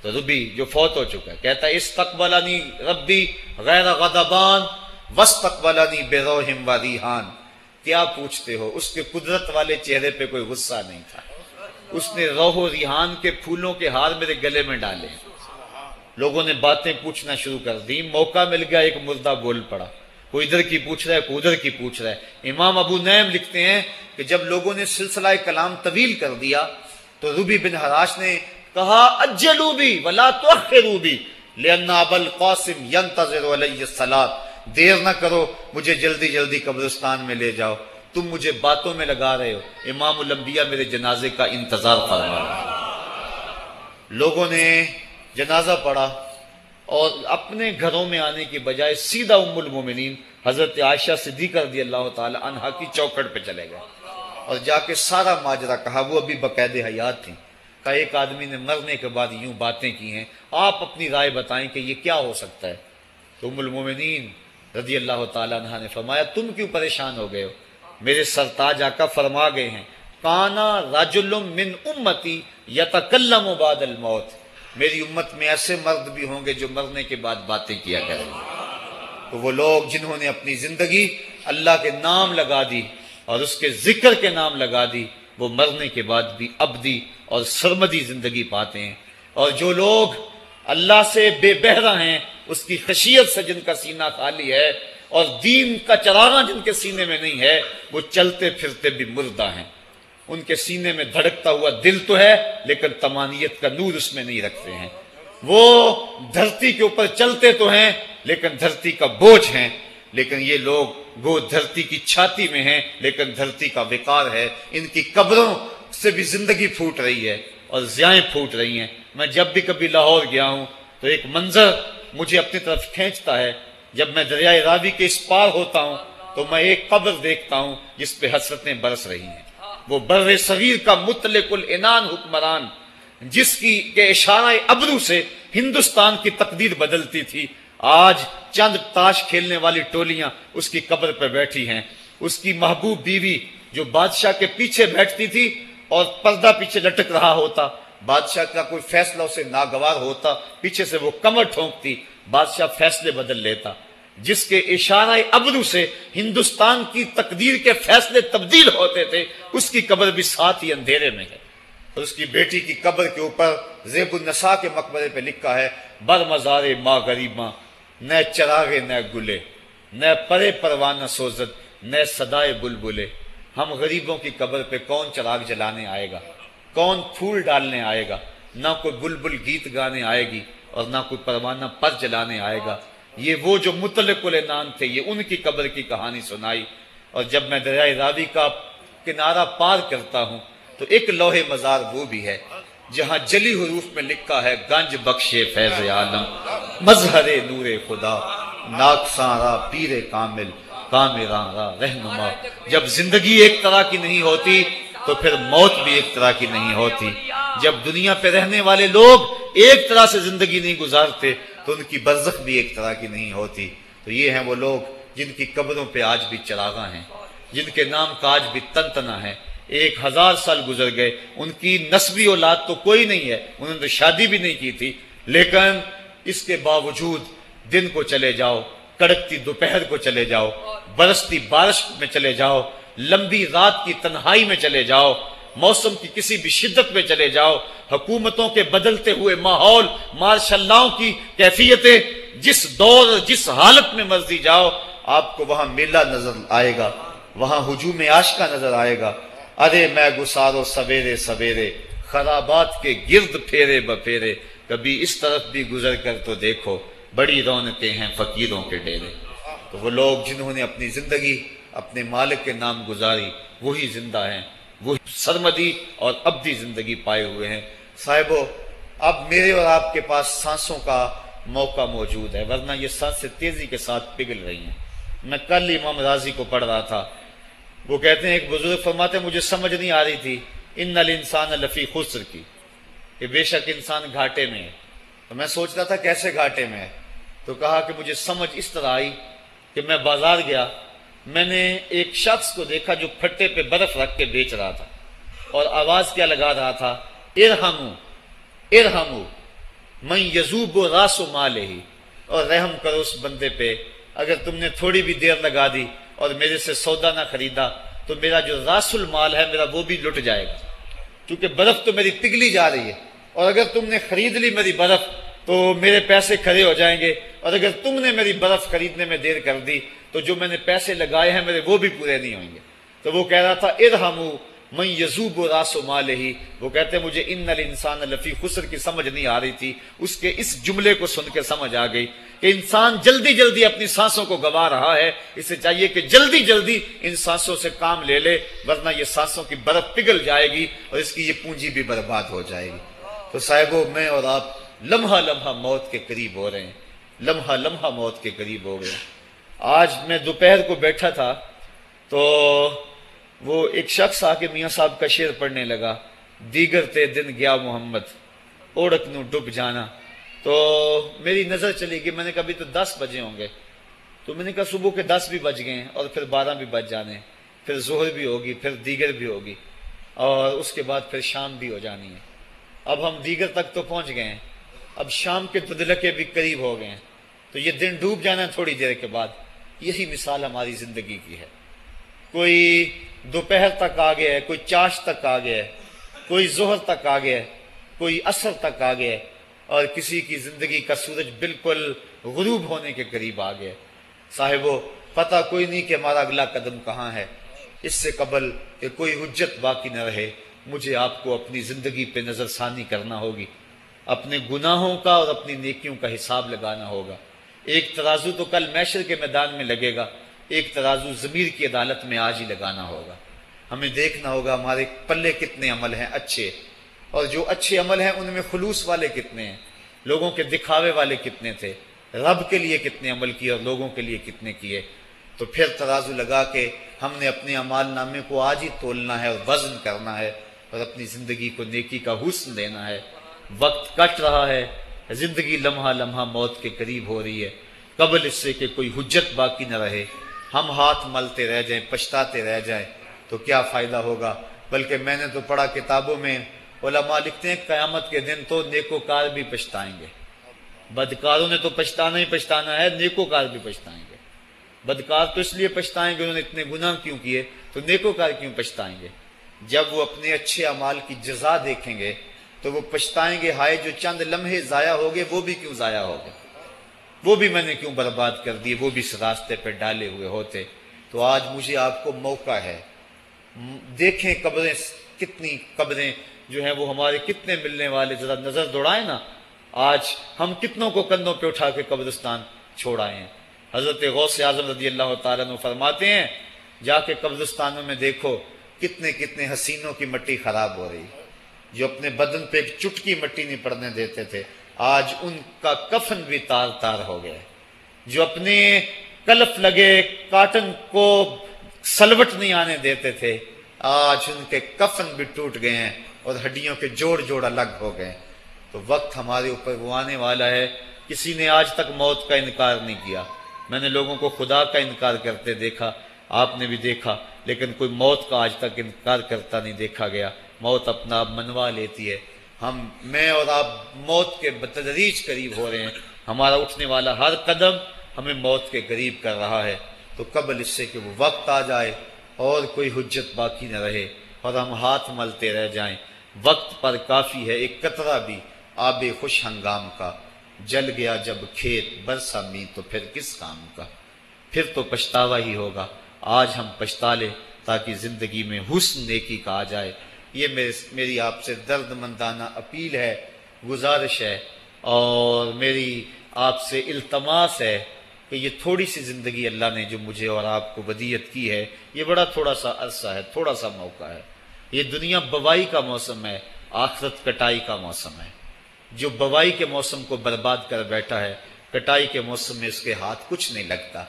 تو ربی جو فوت ہو چکا ہے کہتا ہے استقبلنی ربی غیر غضبان واستقبلنی بروح و ریحان۔ کیا پوچھتے ہو، اس کے قدرت والے چہرے پہ کوئی غصہ نہیں تھا، اس نے روح و ریحان کے پھولوں کے ہار میرے گلے میں ڈالے۔ لوگوں نے باتیں پوچھنا شروع کر دی، موقع مل گیا ایک مردہ بول پڑا، کوئی ادھر کی پوچھ رہا ہے کوئی ادھر کی پوچھ رہا ہے۔ امام ابو نعیم لکھتے ہیں کہ جب لوگوں نے سلسلہ کلام طویل کر دیا تو روبی بن حراش نے کہا اجلوا بی ولا تؤخروا بی لان ابا القاسم ينتظر علی الصلاۃ، دیر نہ کرو مجھے جلدی جلدی قبرستان میں لے جاؤ، تم مجھے باتوں میں لگا رہے ہو، امام الانبیاء میرے جنازے کا انتظار فرما رہے ہیں۔ لوگوں نے جنازہ پڑھا اور اپنے گھروں میں آنے کی بجائے سیدھا ام المومنین حضرت عائشہ صدیقہ رضی اللہ تعالی عنہا کی چوکھٹ پہ چلے گئے اور جا کے سارا ماجرا کہا. وہ ابھی باقاعدہ حیات تھیں. کہا ایک آدمی نے مرنے کے بعد یوں باتیں کی ہیں, آپ اپنی رائے بتائیں کہ یہ کیا ہو سکتا ہے. تو ام المومنین رضی اللہ تعالی عنہا نے فرمایا تم کیوں پریشان ہو گئے ہو؟ میرے سرتاج آقا فرما گئے ہیں کانا رجل من امتی یتکلم بعد الموت. میری امت میں ایسے مرد بھی ہوں گے جو مرنے کے بعد باتیں کیا کریں گے. تو وہ لوگ جنہوں نے اپنی زندگی اللہ کے نام لگا دی اور اس کے ذکر کے نام لگا دی, وہ مرنے کے بعد بھی ابدی اور سرمدی زندگی پاتے ہیں. اور جو لوگ اللہ سے بے بہرہ ہیں, اس کی خشیت سے جن کا سینہ خالی ہے اور دین کا چراغاں جن کے سینے میں نہیں ہے, وہ چلتے پھرتے بھی مردہ ہیں. ان کے سینے میں دھڑکتا ہوا دل تو ہے لیکن تمانیت کا نور اس میں نہیں رکھتے ہیں. وہ دھرتی کے اوپر چلتے تو ہیں لیکن دھرتی کا بوجھ ہیں. لیکن یہ لوگ وہ دھرتی کی چھاتی میں ہیں لیکن دھرتی کا وقار ہے. ان کی قبروں سے بھی زندگی پھوٹ رہی ہے اور ضیائیں پھوٹ رہی ہیں. میں جب بھی کبھی لاہور گیا ہوں تو ایک منظر مجھے اپنی طرف کھینچتا ہے. جب میں دریائے راوی کے اس پار ہوتا ہوں تو میں ایک قبر دیکھتا ہوں جس پہ حسرتیں برس رہی ہیں. وہ بر صغیر کا مطلق العنان حکمران, جس کی کے اشارہ ابرو سے ہندوستان کی تقدیر بدلتی تھی, آج چند تاش کھیلنے والی ٹولیاں اس کی قبر پہ بیٹھی ہیں. اس کی محبوب بیوی جو بادشاہ کے پیچھے بیٹھتی تھی اور پردہ پیچھے لٹک رہا ہوتا, بادشاہ کا کوئی فیصلہ اسے ناگوار ہوتا, پیچھے سے وہ کمر ٹھونکتی, بادشاہ فیصلے بدل لیتا. جس کے اشارہ ابرو سے ہندوستان کی تقدیر کے فیصلے تبدیل ہوتے تھے, اس کی قبر بھی ساتھ ہی اندھیرے میں ہے. اور اس کی بیٹی کی قبر کے اوپر زیب النساء کے مقبرے پہ لکھا ہے بر مزار ماں غریباں, نہ چراغے نہ گلے, نہ پرے پروانہ سوزد, نہ صدائے بلبلے. ہم غریبوں کی قبر پہ کون چراغ جلانے آئے گا, کون پھول ڈالنے آئے گا؟ نہ کوئی بلبل گیت گانے آئے گی اور نہ کوئی پروانہ پر جلانے آئے گا. یہ وہ جو مطلق العنان تھے, یہ ان کی قبر کی کہانی سنائی. اور جب میں دریائے راوی کا کنارہ پار کرتا ہوں تو ایک لوح مزار وہ بھی ہے جہاں جلی حروف میں لکھا ہے گنج بخشے فیض عالم, مظہر نور خدا, ناکساں را پیر کامل, کامراں را رہنما. جب زندگی ایک طرح کی نہیں ہوتی تو پھر موت بھی ایک طرح کی نہیں ہوتی. جب دنیا پہ رہنے والے لوگ ایک طرح سے زندگی نہیں گزارتے تو ان کی برزخ بھی ایک طرح کی نہیں ہوتی. تو یہ ہیں وہ لوگ جن کی قبروں پہ آج بھی چراغاں ہیں, جن کے نام کا آج بھی تنتنا ہے. 1000 سال گزر گئے, ان کی نسبی اولاد تو کوئی نہیں ہے, انہوں نے شادی بھی نہیں کی تھی, لیکن اس کے باوجود دن کو چلے جاؤ, کڑکتی دوپہر کو چلے جاؤ, برستی بارش میں چلے جاؤ, لمبی رات کی تنہائی میں چلے جاؤ, موسم کی کسی بھی شدت میں چلے جاؤ, حکومتوں کے بدلتے ہوئے ماحول, مارشل لاؤ کی کیفیتیں, جس دور جس حالت میں مرضی جاؤ, آپ کو وہاں میلہ نظر آئے گا, وہاں ہجوم عاشقہ نظر آئے گا. ارے میں گسارو سویرے سویرے, خرابات کے گرد پھیرے بپھیرے, کبھی اس طرف بھی گزر کر تو دیکھو, بڑی رونقیں ہیں فقیروں کے ڈیرے. تو وہ لوگ جنہوں نے اپنی زندگی اپنے مالک کے نام گزاری, وہی زندہ ہیں, وہ سرمدی اور ابدی زندگی پائے ہوئے ہیں. صاحبو, اب میرے اور آپ کے پاس سانسوں کا موقع موجود ہے, ورنہ یہ سانسیں تیزی کے ساتھ پگھل رہی ہیں. میں کل امام راضی کو پڑھ رہا تھا, وہ کہتے ہیں, ایک بزرگ فرماتے ہیں مجھے سمجھ نہیں آ رہی تھی ان الانسان لفی خسر کی, کہ بے شک انسان گھاٹے میں ہے. تو میں سوچ رہا تھا کیسے گھاٹے میں ہے, تو کہا کہ مجھے سمجھ اس طرح آئی کہ میں بازار گیا, میں نے ایک شخص کو دیکھا جو پھٹے پہ برف رکھ کے بیچ رہا تھا, اور آواز کیا لگا رہا تھا, ارحمو ارحمو من یذوب راس مالہ, اور رحم کرو اس بندے پہ, اگر تم نے تھوڑی بھی دیر لگا دی اور میرے سے سودا نہ خریدا تو میرا جو راس المال ہے میرا وہ بھی لٹ جائے گا, کیونکہ برف تو میری پگھلی جا رہی ہے, اور اگر تم نے خرید لی میری برف تو میرے پیسے کھڑے ہو جائیں گے, اور اگر تم نے میری برف خریدنے میں دیر کر دی تو جو میں نے پیسے لگائے ہیں میرے وہ بھی پورے نہیں ہوں گے. تو وہ کہہ رہا تھا ارحمو من یذوب راس مالہ, وہ کہتے ہیں مجھے ان الانسان لفی خسر کی سمجھ نہیں آ رہی تھی, اس کے اس جملے کو سن کے سمجھ آ گئی کہ انسان جلدی جلدی اپنی سانسوں کو گوا رہا ہے, اسے چاہیے کہ جلدی جلدی ان سانسوں سے کام لے لے, ورنہ یہ سانسوں کی برف پگھل جائے گی اور اس کی یہ پونجی بھی برباد ہو جائے گی. تو صاحبو میں اور آپ لمحہ لمحہ موت کے قریب ہو رہے ہیں، لمحہ لمحہ موت کے قریب ہو گئے۔ آج میں دوپہر کو بیٹھا تھا تو وہ ایک شخص آ کے میاں صاحب کا شعر پڑھنے لگا، دیگر تے دن گیا محمد اوڑک نو ڈب جانا۔ تو میری نظر چلی گئی، میں نے کہا ابھی تو 10 بجے ہوں گے، تو میں نے کہا صبح کے 10 بھی بج گئے ہیں اور پھر 12 بھی بج جانے ہیں، پھر ظہر بھی ہوگی، پھر دیگر بھی ہوگی اور اس کے بعد پھر شام بھی ہو جانی ہے۔ اب ہم دیگر تک تو پہنچ گئے ہیں، اب شام کے تدلکے بھی قریب ہو گئے ہیں، تو یہ دن ڈوب جانا ہے تھوڑی دیر کے بعد۔ یہی مثال ہماری زندگی کی ہے، کوئی دوپہر تک آ گیا ہے، کوئی چاش تک آ گیا ہے، کوئی ظہر تک آ گیا ہے، کوئی عصر تک آ گیا ہے، اور کسی کی زندگی کا سورج بالکل غروب ہونے کے قریب آ گیا ہے۔ صاحبو پتہ کوئی نہیں کہ ہمارا اگلا قدم کہاں ہے۔ اس سے قبل کہ کوئی حجت باقی نہ رہے، مجھے آپ کو اپنی زندگی پہ نظر ثانی کرنا ہوگی، اپنے گناہوں کا اور اپنی نیکیوں کا حساب لگانا ہوگا۔ ایک ترازو تو کل محشر کے میدان میں لگے گا، ایک ترازو ضمیر کی عدالت میں آج ہی لگانا ہوگا۔ ہمیں دیکھنا ہوگا ہمارے پلے کتنے عمل ہیں اچھے، اور جو اچھے عمل ہیں ان میں خلوص والے کتنے ہیں، لوگوں کے دکھاوے والے کتنے تھے، رب کے لیے کتنے عمل کیے اور لوگوں کے لیے کتنے کیے۔ تو پھر ترازو لگا کے ہم نے اپنے اعمال نامے کو آج ہی تولنا ہے اور وزن کرنا ہے، اور اپنی زندگی کو نیکی کا حسن دینا ہے۔ وقت کٹ رہا ہے، زندگی لمحہ لمحہ موت کے قریب ہو رہی ہے، قبل اس سے کہ کوئی حجت باقی نہ رہے، ہم ہاتھ ملتے رہ جائیں، پچھتاتے رہ جائیں تو کیا فائدہ ہوگا۔ بلکہ میں نے تو پڑھا کتابوں میں، علماء لکھتے ہیں قیامت کے دن تو نیکوکار بھی پچھتائیں گے۔ بدکاروں نے تو پچھتانا ہی پچھتانا ہے، نیکوکار بھی پچھتائیں گے۔ بدکار تو اس لیے پچھتائیں گے انہوں نے اتنے گناہ کیوں کیے، تو نیکوکار کیوں پچھتائیں گے؟ جب وہ اپنے اچھے اعمال کی جزا دیکھیں گے تو وہ پچھتائیں گے، ہائے جو چند لمحے ضائع ہو گئے وہ بھی کیوں ضائع ہو گئے، وہ بھی میں نے کیوں برباد کر دیے، وہ بھی اس راستے پہ ڈالے ہوئے ہوتے۔ تو آج مجھے آپ کو موقع ہے، دیکھیں قبریں کتنی، قبریں جو ہیں وہ ہمارے کتنے ملنے والے، ذرا نظر دوڑائیں نا، آج ہم کتنوں کو کندھوں پہ اٹھا کے قبرستان چھوڑ آئے ہیں۔ حضرت غوث اعظم رضی اللہ تعالیٰ عنہ فرماتے ہیں، جا کے قبرستانوں میں دیکھو کتنے کتنے حسینوں کی مٹی خراب ہو رہی، جو اپنے بدن پہ ایک چٹکی مٹی نہیں پڑنے دیتے تھے، آج ان کا کفن بھی تار تار ہو گیا، جو اپنے کلف لگے کاٹن کو سلوٹ نہیں آنے دیتے تھے، آج ان کے کفن بھی ٹوٹ گئے ہیں اور ہڈیوں کے جوڑ جوڑ الگ ہو گئے۔ تو وقت ہمارے اوپر وہ آنے والا ہے، کسی نے آج تک موت کا انکار نہیں کیا۔ میں نے لوگوں کو خدا کا انکار کرتے دیکھا، آپ نے بھی دیکھا، لیکن کوئی موت کا آج تک انکار کرتا نہیں دیکھا گیا۔ موت اپنا آپ منوا لیتی ہے، میں اور آپ موت کے بتدریج قریب ہو رہے ہیں، ہمارا اٹھنے والا ہر قدم ہمیں موت کے قریب کر رہا ہے۔ تو قبل اس سے کہ وہ وقت آ جائے اور کوئی حجت باقی نہ رہے اور ہم ہاتھ ملتے رہ جائیں، وقت پر کافی ہے ایک قطرہ بھی آب خوش ہنگام کا، جل گیا جب کھیت برسا می تو پھر کس کام کا، پھر تو پچھتاوا ہی ہوگا۔ آج ہم پچھتا لیں تاکہ زندگی میں حسن نیکی کا آ جائے۔ یہ میری آپ سے درد مندانہ اپیل ہے، گزارش ہے، اور میری آپ سے التماس ہے کہ یہ تھوڑی سی زندگی اللہ نے جو مجھے اور آپ کو ودیت کی ہے، یہ بڑا تھوڑا سا عرصہ ہے، تھوڑا سا موقع ہے۔ یہ دنیا بوائی کا موسم ہے، آخرت کٹائی کا موسم ہے۔ جو بوائی کے موسم کو برباد کر بیٹھا ہے، کٹائی کے موسم میں اس کے ہاتھ کچھ نہیں لگتا۔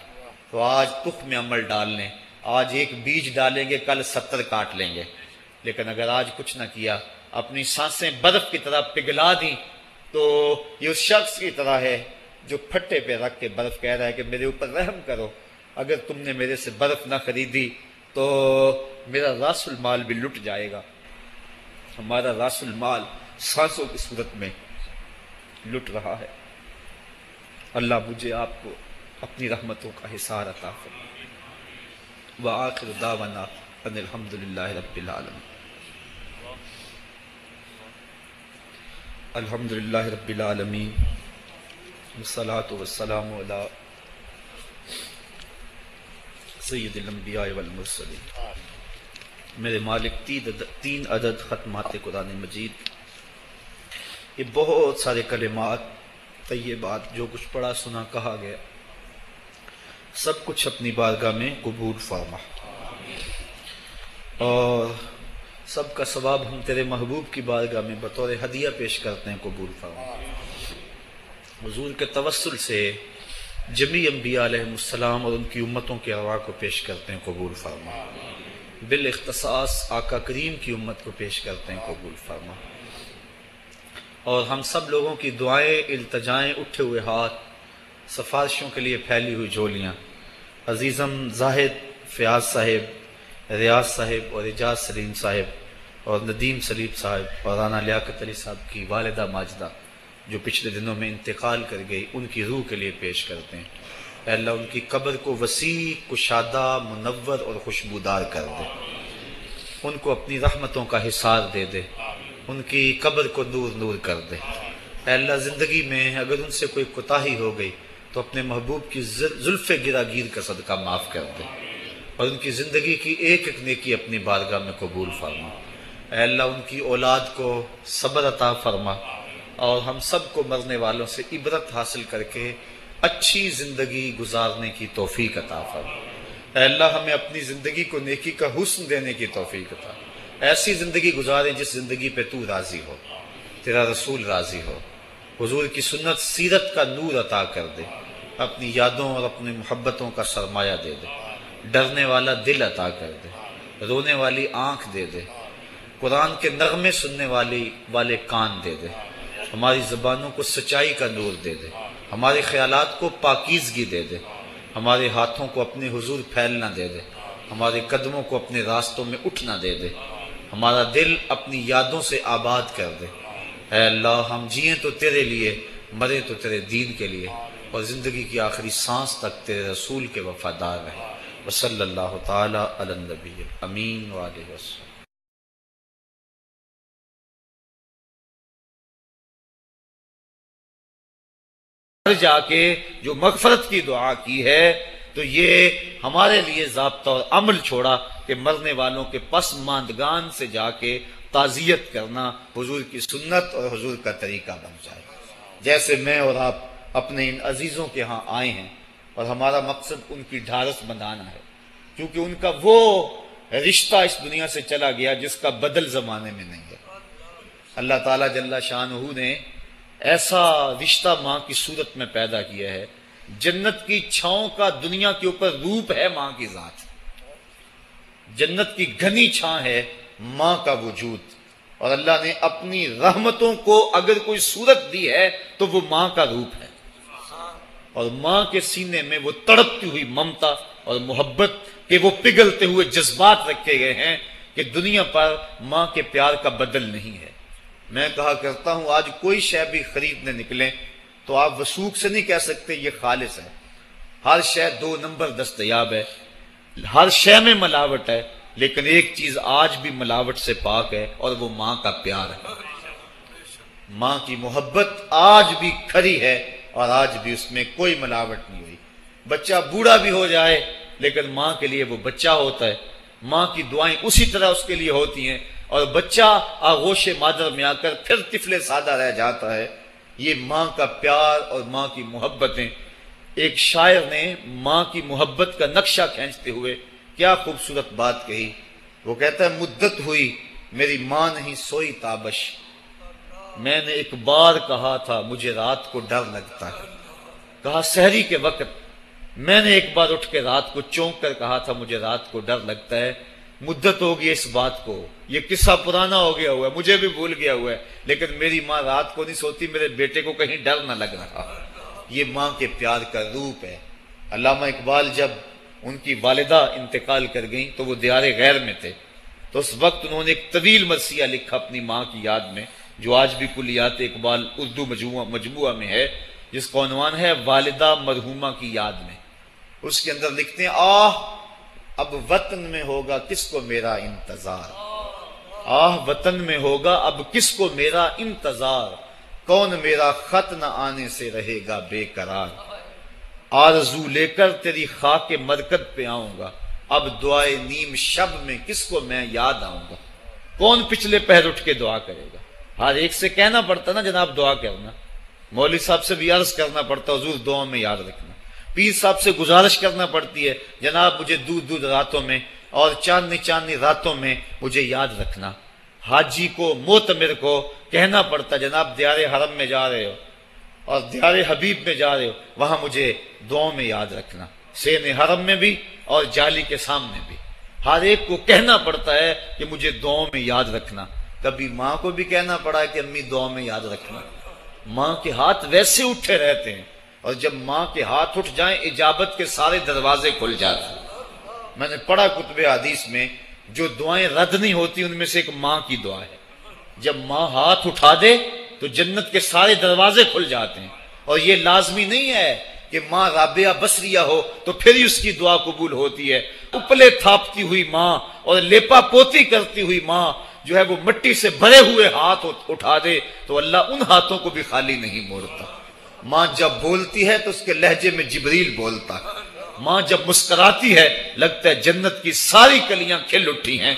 تو آج تخم عمل ڈال لیں، آج ایک بیج ڈالیں گے، کل 70 کاٹ لیں گے۔ لیکن اگر آج کچھ نہ کیا، اپنی سانسیں برف کی طرح پگھلا دیں، تو یہ اس شخص کی طرح ہے جو پھٹے پہ رکھ کے برف کہہ رہا ہے کہ میرے اوپر رحم کرو، اگر تم نے میرے سے برف نہ خریدی تو میرا راس المال بھی لٹ جائے گا۔ ہمارا راس المال سانسوں کی صورت میں لٹ رہا ہے۔ اللہ مجھے آپ کو اپنی رحمتوں کا حصار عطا فرمائے۔ وآخر دعوانا ان الحمدللہ رب العالمین۔ الحمدللہ رب العالمین، والصلاة والسلام علی سید الانبیاء والمرسلین۔ میرے مالک 3 عدد ختمات قرآن مجید، یہ بہت سارے کلمات طیبات جو کچھ پڑھا سنا کہا گیا، سب کچھ اپنی بارگاہ میں قبول فرما، اور سب کا ثواب ہم تیرے محبوب کی بارگاہ میں بطور ہدیہ پیش کرتے ہیں، قبول فرما۔ حضور کے توسل سے جمیع انبیاء علیہ السلام اور ان کی امتوں کے ارواح کو پیش کرتے ہیں، قبول فرما۔ بالاختصاص آقا کریم کی امت کو پیش کرتے ہیں، قبول فرما۔ اور ہم سب لوگوں کی دعائیں، التجائیں، اٹھے ہوئے ہاتھ، سفارشوں کے لیے پھیلی ہوئی جھولیاں عزیزم زاہد فیاض صاحب، ریاض صاحب اور اعجاز سلیم صاحب اور ندیم سلیم صاحب اور رانا لیاقت علی صاحب کی والدہ ماجدہ جو پچھلے دنوں میں انتقال کر گئی، ان کی روح کے لیے پیش کرتے ہیں۔ اے اللہ ان کی قبر کو وسیع، کشادہ، منور اور خوشبودار کر دے، ان کو اپنی رحمتوں کا حصار دے دے، ان کی قبر کو نور نور کر دے۔ اے اللہ زندگی میں اگر ان سے کوئی کوتاہی ہو گئی تو اپنے محبوب کی زلف گراگیر کا صدقہ معاف کر دے، اور ان کی زندگی کی ایک ایک نیکی اپنی بارگاہ میں قبول فرما۔ اے اللہ ان کی اولاد کو صبر عطا فرما، اور ہم سب کو مرنے والوں سے عبرت حاصل کر کے اچھی زندگی گزارنے کی توفیق عطا فرما۔ اے اللہ ہمیں اپنی زندگی کو نیکی کا حسن دینے کی توفیق عطا، ایسی زندگی گزاریں جس زندگی پہ تو راضی ہو، تیرا رسول راضی ہو، حضور کی سنت سیرت کا نور عطا کر دے، اپنی یادوں اور اپنی محبتوں کا سرمایہ دے دے، ڈرنے والا دل عطا کر دے، رونے والی آنکھ دے دے، قرآن کے نغمے سننے والے کان دے دے، ہماری زبانوں کو سچائی کا نور دے دے، ہمارے خیالات کو پاکیزگی دے دے، ہمارے ہاتھوں کو اپنے حضور پھیلنا دے دے، ہمارے قدموں کو اپنے راستوں میں اٹھنا دے دے، ہمارا دل اپنی یادوں سے آباد کر دے۔ اے اللہ ہم جئیں تو تیرے لیے، مرے تو تیرے دین کے لیے، اور زندگی کی آخری سانس تک تیرے رسول کے وفادار رہیں۔ وصلی اللہ تعالی علی النبی امین وآلہ وسلم۔ جا کے جو مغفرت کی دعا کی ہے تو یہ ہمارے لیے ضابطہ اور عمل چھوڑا کہ مرنے والوں کے پس ماندگان سے جا کے تعزیت کرنا حضور کی سنت اور حضور کا طریقہ بن جائے۔ جیسے میں اور آپ اپنے ان عزیزوں کے ہاں آئے ہیں اور ہمارا مقصد ان کی ڈھارس بندھانا ہے، کیونکہ ان کا وہ رشتہ اس دنیا سے چلا گیا جس کا بدل زمانے میں نہیں ہے۔ اللہ تعالیٰ جل شانہ نے ایسا رشتہ ماں کی صورت میں پیدا کیا ہے، جنت کی چھاؤں کا دنیا کے اوپر روپ ہے ماں کی ذات، جنت کی گھنی چھاں ہے ماں کا وجود، اور اللہ نے اپنی رحمتوں کو اگر کوئی صورت دی ہے تو وہ ماں کا روپ ہے، اور ماں کے سینے میں وہ تڑپتی ہوئی ممتا اور محبت کے وہ پگھلتے ہوئے جذبات رکھے گئے ہیں کہ دنیا پر ماں کے پیار کا بدل نہیں ہے۔ میں کہا کرتا ہوں آج کوئی شے بھی خریدنے نکلیں تو آپ وثوق سے نہیں کہہ سکتے یہ خالص ہے، ہر شے 2 نمبر دستیاب ہے، ہر شے میں ملاوٹ ہے، لیکن ایک چیز آج بھی ملاوٹ سے پاک ہے اور وہ ماں کا پیار ہے۔ ماں کی محبت آج بھی کھری ہے اور آج بھی اس میں کوئی ملاوٹ نہیں ہوئی۔ بچہ بوڑھا بھی ہو جائے لیکن ماں کے لیے وہ بچہ ہوتا ہے، ماں کی دعائیں اسی طرح اس کے لیے ہوتی ہیں، اور بچہ آغوش مادر میں آ کر پھر طفل سادہ رہ جاتا ہے۔ یہ ماں کا پیار اور ماں کی محبتیں۔ ایک شاعر نے ماں کی محبت کا نقشہ کھینچتے ہوئے کیا خوبصورت بات کہی، وہ کہتا ہے مدت ہوئی میری ماں نہیں سوئی تابش، میں نے ایک بار کہا تھا مجھے رات کو ڈر لگتا ہے، کہا سحری کے وقت میں نے ایک بار اٹھ کے رات کو چونک کر کہا تھا مجھے رات کو ڈر لگتا ہے، مدت ہو گئی اس بات کو، یہ قصہ پرانا ہو گیا ہوا ہے، مجھے بھی بھول گیا ہوا ہے، لیکن میری ماں رات کو نہیں سوتی، میرے بیٹے کو کہیں ڈر نہ لگ رہا۔ یہ ماں کے پیار کا روپ ہے۔ علامہ اقبال جب ان کی والدہ انتقال کر گئیں تو وہ دیار غیر میں تھے، تو اس وقت انہوں نے ایک طویل مرثیہ لکھا اپنی ماں کی یاد میں، جو آج بھی کلیات اقبال اردو مجموعہ میں ہے، جس کا عنوان ہے والدہ مرحومہ کی یاد میں۔ اس کے اندر لکھتے ہیں آہ اب وطن میں ہوگا کس کو میرا انتظار، آہ وطن میں ہوگا اب کس کو میرا انتظار، کون میرا خط نہ آنے سے رہے گا بے قرار، آرزو لے کر تیری خاک مرکد پہ آؤں گا، اب دعائے نیم شب میں کس کو میں یاد آؤں گا، کون پچھلے پہر اٹھ کے دعا کرے گا۔ ہر ایک سے کہنا پڑتا نا جناب دعا کرنا، مولوی صاحب سے بھی عرض کرنا پڑتا حضور دعا میں یاد رکھنا، پیر صاحب سے گزارش کرنا پڑتی ہے جناب مجھے دور دور راتوں میں اور چاندنی چاندنی راتوں میں مجھے یاد رکھنا۔ حاجی کو معتمر کو کہنا پڑتا جناب دیار حرم میں جا رہے ہو اور دیار حبیب میں جا رہے ہو، وہاں مجھے دعاؤں میں یاد رکھنا، سین حرم میں بھی اور جالی کے سامنے بھی۔ ہر ایک کو کہنا پڑتا ہے کہ مجھے دعاؤں میں یاد رکھنا۔ کبھی ماں کو بھی کہنا پڑا ہے کہ امی دعاؤں میں یاد رکھنا۔ ماں کے ہاتھ ویسے اٹھے رہتے ہیں، اور جب ماں کے ہاتھ اٹھ جائیں اجابت کے سارے دروازے کھل جاتے ہیں۔ میں نے پڑھا کتب حدیث میں جو دعائیں رد نہیں ہوتی ان میں سے ایک ماں کی دعا ہے۔ جب ماں ہاتھ اٹھا دے تو جنت کے سارے دروازے کھل جاتے ہیں، اور یہ لازمی نہیں ہے کہ ماں رابعہ بصریہ ہو تو پھر ہی اس کی دعا قبول ہوتی ہے۔ اپلے تھاپتی ہوئی ماں اور لیپا پوتی کرتی ہوئی ماں جو ہے وہ مٹی سے بھرے ہوئے ہاتھ اٹھا دے تو اللہ ان ہاتھوں کو بھی خالی نہیں موڑتا۔ ماں جب بولتی ہے تو اس کے لہجے میں جبریل بولتا ہے۔ ماں جب مسکراتی ہے لگتا ہے جنت کی ساری کلیاں کھل اٹھی ہیں۔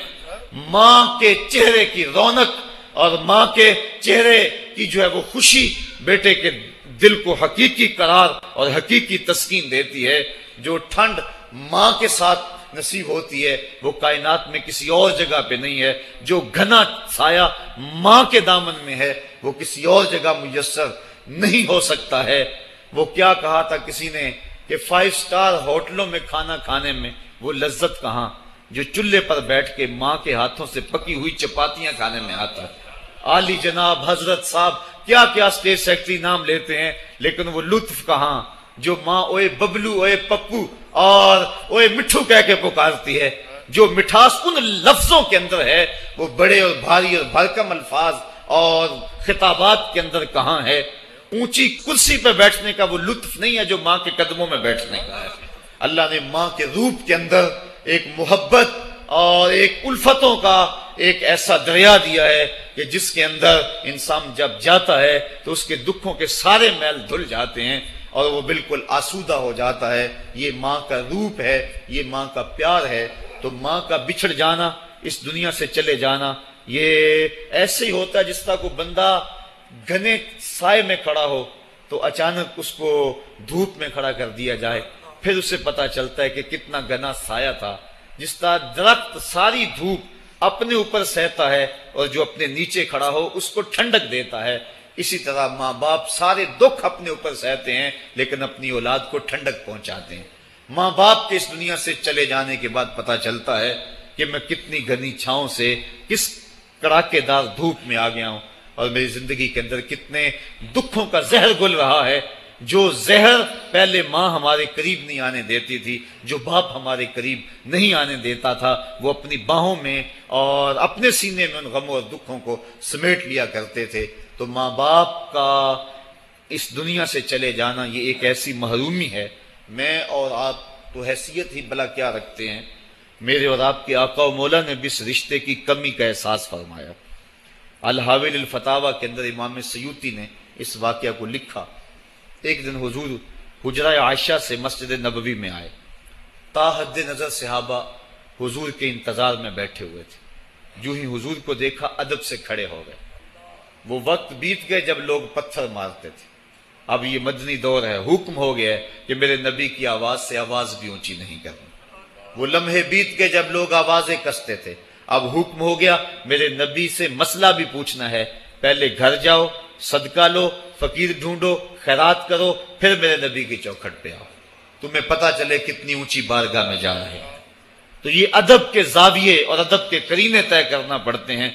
ماں کے چہرے کی رونق اور ماں کے چہرے کی جو ہے وہ خوشی بیٹے کے دل کو حقیقی قرار اور حقیقی تسکین دیتی ہے۔ جو ٹھنڈ ماں کے ساتھ نصیب ہوتی ہے وہ کائنات میں کسی اور جگہ پہ نہیں ہے۔ جو گھنا سایہ ماں کے دامن میں ہے وہ کسی اور جگہ میسر نہیں ہو سکتا ہے۔ وہ کیا کہا تھا کسی نے کہ 5 سٹار ہوٹلوں میں کھانا کھانے میں وہ لذت کہاں جو چولہے پر بیٹھ کے ماں کے ہاتھوں سے پکی ہوئی چپاتیاں کھانے میں آتا ہے۔ عالی جناب حضرت صاحب کیا کیا اسٹیٹ سیکرٹری نام لیتے ہیں، لیکن وہ لطف کہاں جو ماں اوئے ببلو اوئے پپو اور اوئے مٹھو کہہ کے پکارتی ہے۔ جو مٹھاس ان لفظوں کے اندر ہے وہ بڑے اور بھاری اور بھرکم الفاظ اور خطابات کے اندر کہاں ہے۔ اونچی کرسی پہ بیٹھنے کا وہ لطف نہیں ہے جو ماں کے قدموں میں بیٹھنے کا ہے۔ اللہ نے ماں کے روپ کے اندر ایک محبت اور ایک الفتوں کا ایک ایسا دریا دیا ہے کہ جس کے اندر انسان جب جاتا ہے تو اس کے دکھوں کے سارے میل دھل جاتے ہیں اور وہ بالکل آسودہ ہو جاتا ہے۔ یہ ماں کا روپ ہے، یہ ماں کا پیار ہے۔ تو ماں کا بچھڑ جانا، اس دنیا سے چلے جانا، یہ ایسے ہی ہوتا ہے جس طرح کوئی بندہ گھنے سائے میں کھڑا ہو تو اچانک اس کو دھوپ میں کھڑا کر دیا جائے، پھر اسے پتا چلتا ہے کہ کتنا گھنا سایہ تھا۔ جس طرح درخت ساری دھوپ اپنے اوپر سہتا ہے اور جو اپنے نیچے کھڑا ہو اس کو ٹھنڈک دیتا ہے، اسی طرح ماں باپ سارے دکھ اپنے اوپر سہتے ہیں لیکن اپنی اولاد کو ٹھنڈک پہنچاتے ہیں۔ ماں باپ کے اس دنیا سے چلے جانے کے بعد پتا چلتا ہے کہ میں کتنی گھنی چھاؤں سے کس کڑاکے دار دھوپ میں آ گیا ہوں، اور میری زندگی کے اندر کتنے دکھوں کا زہر گل رہا ہے۔ جو زہر پہلے ماں ہمارے قریب نہیں آنے دیتی تھی، جو باپ ہمارے قریب نہیں آنے دیتا تھا، وہ اپنی باہوں میں اور اپنے سینے میں ان غموں اور دکھوں کو سمیٹ لیا کرتے تھے۔ تو ماں باپ کا اس دنیا سے چلے جانا یہ ایک ایسی محرومی ہے۔ میں اور آپ تو حیثیت ہی بلا کیا رکھتے ہیں، میرے اور آپ کے آقا و مولا نے بھی اس رشتے کی کمی کا احساس فرمایا۔ الحاویل الفتاوی کے اندر امام سیوطی نے اس واقعہ کو لکھا۔ ایک دن حضور حجرہ عائشہ سے مسجد نبوی میں آئے، تا حد نظر صحابہ حضور کے انتظار میں بیٹھے ہوئے تھے۔ جو ہی حضور کو دیکھا ادب سے کھڑے ہو گئے۔ وہ وقت بیت گئے جب لوگ پتھر مارتے تھے، اب یہ مدنی دور ہے، حکم ہو گیا ہے کہ میرے نبی کی آواز سے آواز بھی اونچی نہیں کرنی۔ وہ لمحے بیت گئے جب لوگ آوازیں کستے تھے، اب حکم ہو گیا میرے نبی سے مسئلہ بھی پوچھنا ہے، پہلے گھر جاؤ، صدقہ لو، فقیر ڈھونڈو، خیرات کرو، پھر میرے نبی کی چوکھٹ پہ آؤ، تمہیں پتا چلے کتنی اونچی بارگاہ میں جا رہے ہیں۔ تو یہ ادب کے زاویے اور ادب کے قرینے طے کرنا پڑتے ہیں۔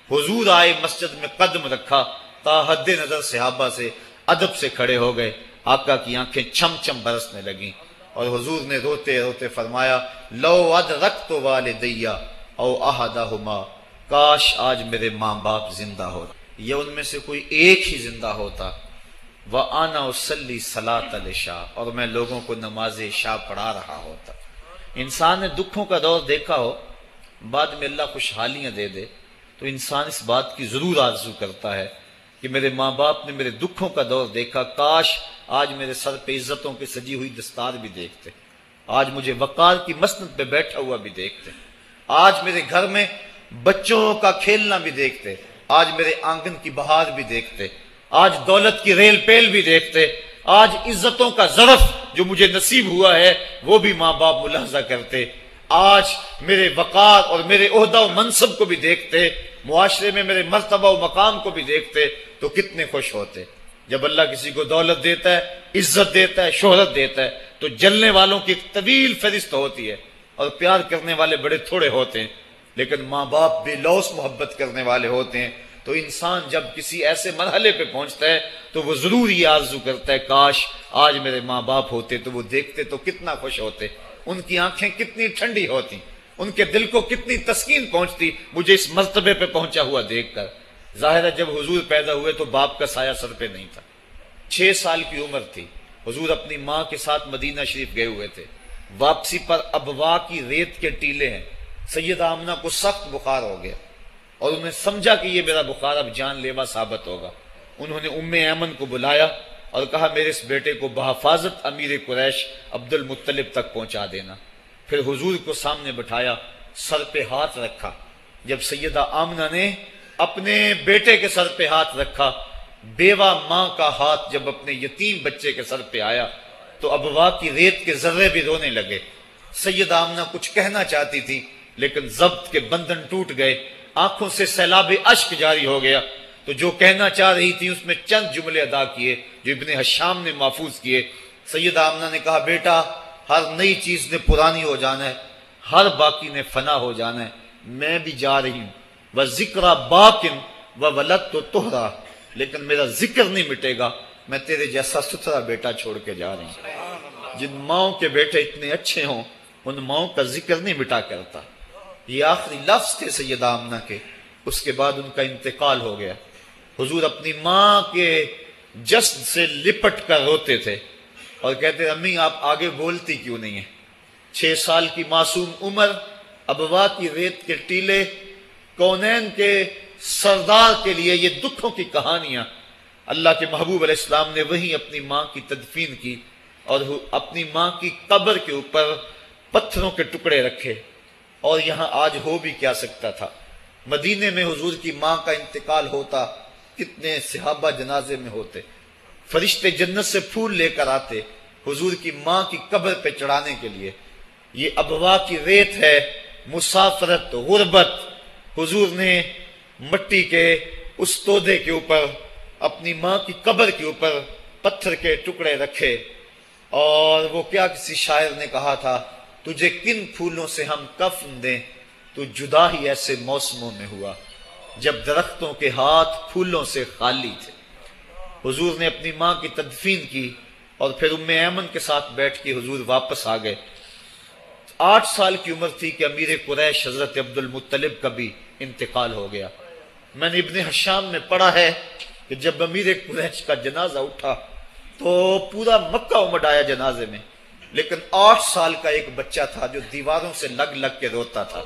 حضور آئے، مسجد میں قدم رکھا، تا حد نظر صحابہ سے ادب سے کھڑے ہو گئے۔ آقا کی آنکھیں چھم چھم برسنے لگیں اور حضور نے روتے روتے فرمایا، لو ادرکت والدیہ او احدہما، کاش آج میرے ماں باپ زندہ ہوتے یا ان میں سے کوئی ایک ہی زندہ ہوتا، وَأَنَا أُصَلِّي صَلَاةَ الْعِشَاءِ، اور میں لوگوں کو نماز عشاء پڑھا رہا ہوتا۔ انسان نے دکھوں کا دور دیکھا ہو، بعد میں اللہ خوشحالیاں دے دے تو انسان اس بات کی ضرور آرزو کرتا ہے کہ میرے ماں باپ نے میرے دکھوں کا دور دیکھا، کاش آج میرے سر پہ عزتوں کی سجی ہوئی دستار بھی دیکھتے، آج مجھے وقار کی مسند پہ بیٹھا ہوا بھی دیکھتے، آج میرے گھر میں بچوں کا کھیلنا بھی دیکھتے، آج میرے آنگن کی بہار بھی دیکھتے، آج دولت کی ریل پیل بھی دیکھتے، آج عزتوں کا ظرف جو مجھے نصیب ہوا ہے وہ بھی ماں باپ ملاحظہ کرتے، آج میرے وقار اور میرے عہدہ و منصب کو بھی دیکھتے، معاشرے میں میرے مرتبہ و مقام کو بھی دیکھتے تو کتنے خوش ہوتے۔ جب اللہ کسی کو دولت دیتا ہے، عزت دیتا ہے، شہرت دیتا ہے تو جلنے والوں کی ایک طویل فہرست ہوتی ہے اور پیار کرنے والے بڑے تھوڑے ہوتے ہیں، لیکن ماں باپ بے لوث محبت کرنے والے ہوتے ہیں۔ تو انسان جب کسی ایسے مرحلے پہ پہنچتا ہے تو وہ ضرور یہ آرزو کرتا ہے کاش آج میرے ماں باپ ہوتے تو وہ دیکھتے تو کتنا خوش ہوتے، ان کی آنکھیں کتنی ٹھنڈی ہوتی، ان کے دل کو کتنی تسکین پہنچتی مجھے اس مرتبے پہ پہنچا ہوا دیکھ کر۔ ظاہر ہے جب حضور پیدا ہوئے تو باپ کا سایہ سر پہ نہیں تھا، 6 سال کی عمر تھی، حضور اپنی ماں کے ساتھ مدینہ شریف گئے ہوئے تھے، واپسی پر ابوا کی ریت کے ٹیلے ہیں، سیدہ آمنہ کو سخت بخار ہو گیا اور انہوں نے سمجھا کہ یہ میرا بخار اب جان لیوا ثابت ہوگا۔ انہوں نے ام ایمن کو بلایا اور کہا میرے اس بیٹے کو بحفاظت امیر قریش عبد المطلب تک پہنچا دینا۔ پھر حضور کو سامنے بٹھایا، سر پہ ہاتھ رکھا۔ جب سیدہ آمنہ نے اپنے بیٹے کے سر پہ ہاتھ رکھا، بیوہ ماں کا ہاتھ جب اپنے یتیم بچے کے سر پہ آیا تو ابوا کی ریت کے ذرے بھی رونے لگے۔ سیدہ آمنہ کچھ کہنا چاہتی تھی لیکن ضبط کے بندھن ٹوٹ گئے، آنکھوں سے سیلاب اشک جاری ہو گیا، تو جو کہنا چاہ رہی تھی اس میں چند جملے ادا کیے جو ابن حشام نے محفوظ کیے۔ سیدہ آمنہ نے کہا بیٹا ہر نئی چیز نے پرانی ہو جانا ہے، ہر باقی نے فنا ہو جانا ہے، میں بھی جا رہی ہوں، وَذِكْرَ بَاقٍ وَوَلَدْتُ طُهْرًا، لیکن میرا ذکر نہیں مٹے گا، میں تیرے جیسا ستھرا بیٹا چھوڑ کے جا رہی ہوں۔ جن ماؤں کے بیٹے اتنے اچھے ہوں ان ماؤں کا ذکر نہیں مٹا کرتا۔ یہ آخری لفظ تھے سیدہ آمنہ کے، اس کے بعد ان کا انتقال ہو گیا۔ حضور اپنی ماں کے جسد سے لپٹ کر روتے تھے اور کہتے امی آپ آگے بولتی کیوں نہیں ہیں؟ 6 سال کی معصوم عمر، ابوا کی ریت کے ٹیلے، کونین کے سردار کے لیے یہ دکھوں کی کہانیاں۔ اللہ کے محبوب علیہ السلام نے وہیں اپنی ماں کی تدفین کی اور اپنی ماں کی قبر کے اوپر پتھروں کے ٹکڑے رکھے، اور یہاں آج ہو بھی کیا سکتا تھا۔ مدینے میں حضور کی ماں کا انتقال ہوتا، کتنے صحابہ جنازے میں ہوتے، فرشتے جنت سے پھول لے کر آتے حضور کی ماں کی قبر پہ چڑھانے کے لیے۔ یہ ابوا کی ریت ہے، مسافرت، غربت۔ حضور نے مٹی کے اس تودے کے اوپر اپنی ماں کی قبر کے اوپر پتھر کے ٹکڑے رکھے، اور وہ کیا کسی شاعر نے کہا تھا تجھے کن پھولوں سے ہم کفن دیں، تو جدا ہی ایسے موسموں میں ہوا جب درختوں کے ہاتھ پھولوں سے خالی تھے۔ حضور نے اپنی ماں کی تدفین کی اور پھر ام ایمن کے ساتھ بیٹھ کے حضور واپس آ گئے۔ 8 سال کی عمر تھی کہ امیر قریش حضرت عبد المطلب کا بھی انتقال ہو گیا۔ میں نے ابن حشام میں پڑھا ہے کہ جب امیر قریش کا جنازہ اٹھا تو پورا مکہ امڈ آیا جنازے میں، لیکن 8 سال کا ایک بچہ تھا جو دیواروں سے لگ لگ کے روتا تھا،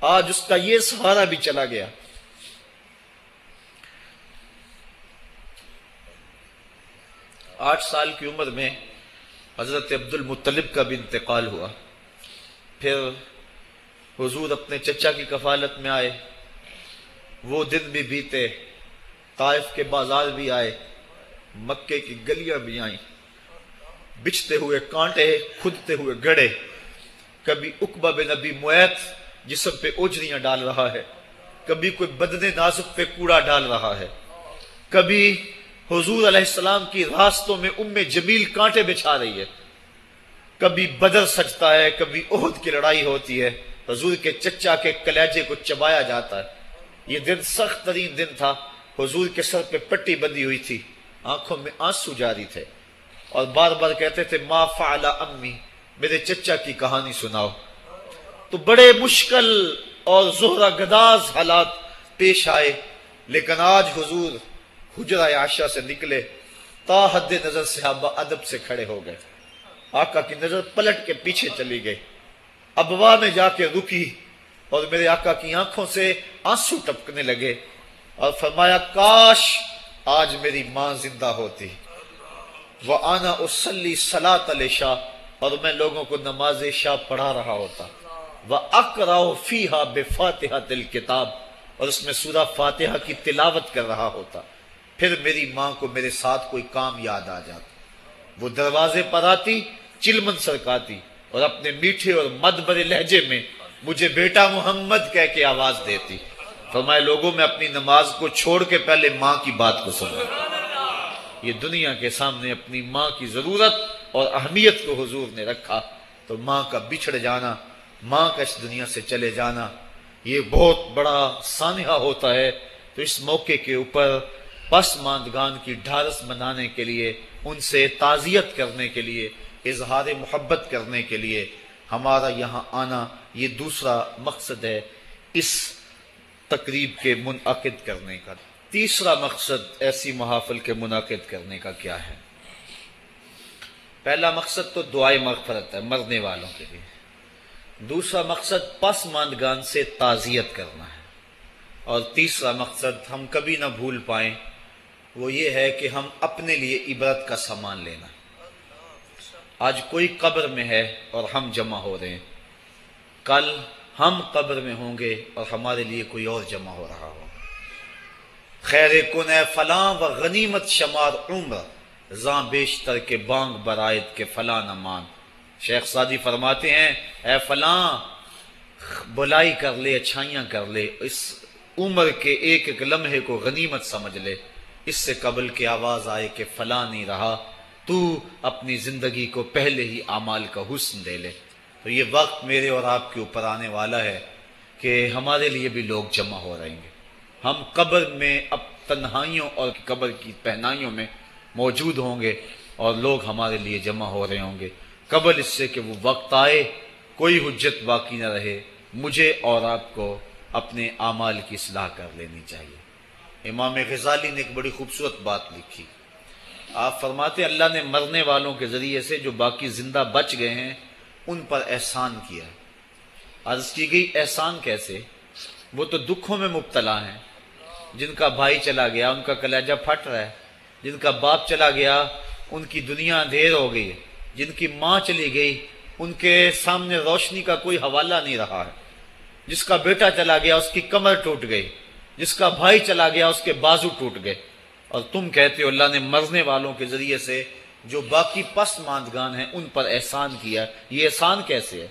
آج اس کا یہ سہارا بھی چلا گیا۔ 8 سال کی عمر میں حضرت عبد المطلب کا بھی انتقال ہوا۔ پھر حضور اپنے چچا کی کفالت میں آئے، وہ دن بھی بیتے، طائف کے بازار بھی آئے، مکے کی گلیاں بھی آئیں، بچھتے ہوئے کانٹے، کھدتے ہوئے گڑے۔ کبھی عقبہ بن ابی معیط جسم پہ اوجریاں ڈال رہا ہے، کبھی کوئی بدن نازک پہ کوڑا ڈال رہا ہے، کبھی حضور علیہ السلام کی راستوں میں ام جمیل کانٹے بچھا رہی ہے، کبھی بدر سجتا ہے، کبھی احد کی لڑائی ہوتی ہے، حضور کے چچا کے کلیجے کو چبایا جاتا ہے۔ یہ دن سخت ترین دن تھا، حضور کے سر پہ پٹی بندھی ہوئی تھی، آنکھوں میں آنسو جاری تھے، اور بار بار کہتے تھے ما فعل امی، میرے چچا کی کہانی سناؤ۔ تو بڑے مشکل اور زہرہ گداز حالات پیش آئے، لیکن آج حضور حجرہ عائشہ سے نکلے، تا حد نظر صحابہ ادب سے کھڑے ہو گئے، آقا کی نظر پلٹ کے پیچھے چلی گئی، ابوا میں جا کے رکی، اور میرے آقا کی آنکھوں سے آنسو ٹپکنے لگے، اور فرمایا کاش آج میری ماں زندہ ہوتی، وَأَنَا أُصَلِّي صَلَاةَ الْعِشَاء، اور میں لوگوں کو نماز عشاء پڑھا رہا ہوتا، وَأَقْرَأُ فِيهَا بِفَاتِحَةِ الْكِتَابِ، اور اس میں سورہ فاتحہ کی تلاوت کر رہا ہوتا۔ پھر میری ماں کو میرے ساتھ کوئی کام یاد آ جاتا، وہ دروازے پر آتی، چلمن سرکاتی اور اپنے میٹھے اور مد بھرے لہجے میں مجھے بیٹا محمد کہہ کے آواز دیتی۔ فرمایا لوگوں میں اپنی نماز کو چھوڑ کے پہلے ماں کی بات کو سنو۔ یہ دنیا کے سامنے اپنی ماں کی ضرورت اور اہمیت کو حضور نے رکھا، تو ماں کا بچھڑ جانا، ماں کا اس دنیا سے چلے جانا یہ بہت بڑا سانحہ ہوتا ہے۔ تو اس موقع کے اوپر پسماندگان کی ڈھارس بنانے کے لیے، ان سے تعزیت کرنے کے لیے، اظہار محبت کرنے کے لیے ہمارا یہاں آنا یہ دوسرا مقصد ہے اس تقریب کے منعقد کرنے کا۔ تیسرا مقصد ایسی محافل کے منعقد کرنے کا کیا ہے؟ پہلا مقصد تو دعائے مغفرت ہے مرنے والوں کے لیے، دوسرا مقصد پسماندگان سے تعزیت کرنا ہے، اور تیسرا مقصد ہم کبھی نہ بھول پائیں وہ یہ ہے کہ ہم اپنے لیے عبرت کا سامان لینا۔ آج کوئی قبر میں ہے اور ہم جمع ہو رہے ہیں، کل ہم قبر میں ہوں گے اور ہمارے لیے کوئی اور جمع ہو رہا ہو۔ خیر کن اے فلاں و غنیمت شمار عمر، زاں بیشتر کے بانگ برائت کے فلاں نہ مان۔ شیخ سعدی فرماتے ہیں اے فلاں بلائی کر لے، اچھائیاں کر لے، اس عمر کے ایک ایک لمحے کو غنیمت سمجھ لے، اس سے قبل کی آواز آئے کہ فلاں نہیں رہا، تو اپنی زندگی کو پہلے ہی اعمال کا حسن دے لے۔ تو یہ وقت میرے اور آپ کے اوپر آنے والا ہے کہ ہمارے لیے بھی لوگ جمع ہو رہیں گے۔ ہم قبر میں اب تنہائیوں اور قبر کی پہنائیوں میں موجود ہوں گے اور لوگ ہمارے لیے جمع ہو رہے ہوں گے، قبل اس سے کہ وہ وقت آئے کوئی حجت باقی نہ رہے۔ مجھے اور آپ کو اپنے اعمال کی اصلاح کر لینی چاہیے۔ امام غزالی نے ایک بڑی خوبصورت بات لکھی، آپ فرماتے اللہ نے مرنے والوں کے ذریعے سے جو باقی زندہ بچ گئے ہیں ان پر احسان کیا۔ عرض کی گئی احسان کیسے؟ وہ تو دکھوں میں مبتلا ہیں، جن کا بھائی چلا گیا ان کا کلیجہ پھٹ رہا ہے، جن کا باپ چلا گیا ان کی دنیا اندھیر ہو گئی ہے، جن کی ماں چلی گئی ان کے سامنے روشنی کا کوئی حوالہ نہیں رہا ہے، جس کا بیٹا چلا گیا اس کی کمر ٹوٹ گئی، جس کا بھائی چلا گیا اس کے بازو ٹوٹ گئے، اور تم کہتے ہو اللہ نے مرنے والوں کے ذریعے سے جو باقی پسماندگان ہیں ان پر احسان کیا۔ یہ احسان کیسے ہے؟